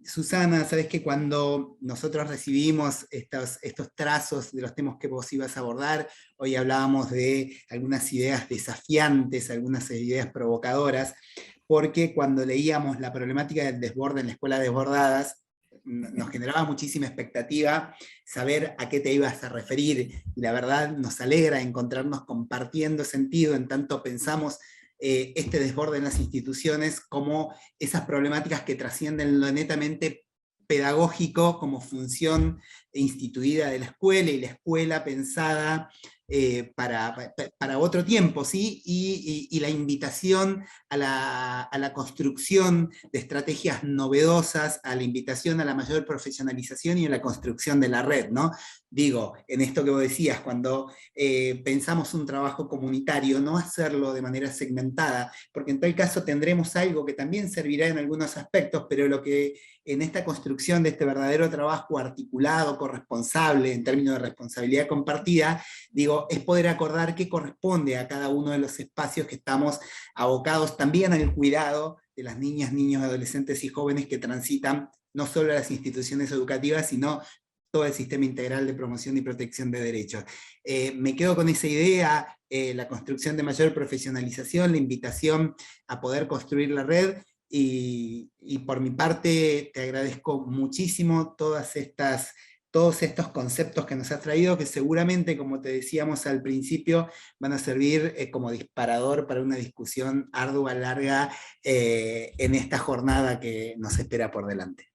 Susana, sabes que cuando nosotros recibimos estos trazos de los temas que vos ibas a abordar, hoy hablábamos de algunas ideas desafiantes, algunas ideas provocadoras, porque cuando leíamos la problemática del desborde en la escuela Desbordadas, nos generaba muchísima expectativa saber a qué te ibas a referir, y la verdad nos alegra encontrarnos compartiendo sentido, en tanto pensamos este desborde en las instituciones como esas problemáticas que trascienden lo netamente pedagógico como función instituida de la escuela, y la escuela pensada para otro tiempo, ¿sí? Y la invitación a la construcción de estrategias novedosas, a la invitación a la mayor profesionalización y a la construcción de la red, ¿no? Digo, en esto que vos decías, cuando pensamos un trabajo comunitario, no hacerlo de manera segmentada, porque en tal caso tendremos algo que también servirá en algunos aspectos, pero lo que en esta construcción de este verdadero trabajo articulado, corresponsable, en términos de responsabilidad compartida, digo, es poder acordar qué corresponde a cada uno de los espacios que estamos abocados también al cuidado de las niñas, niños, adolescentes y jóvenes que transitan no solo a las instituciones educativas, sino todo el sistema integral de promoción y protección de derechos. Me quedo con esa idea, la construcción de mayor profesionalización, la invitación a poder construir la red, y por mi parte te agradezco muchísimo todos estos conceptos que nos has traído, que seguramente, como te decíamos al principio, van a servir como disparador para una discusión ardua, larga, en esta jornada que nos espera por delante.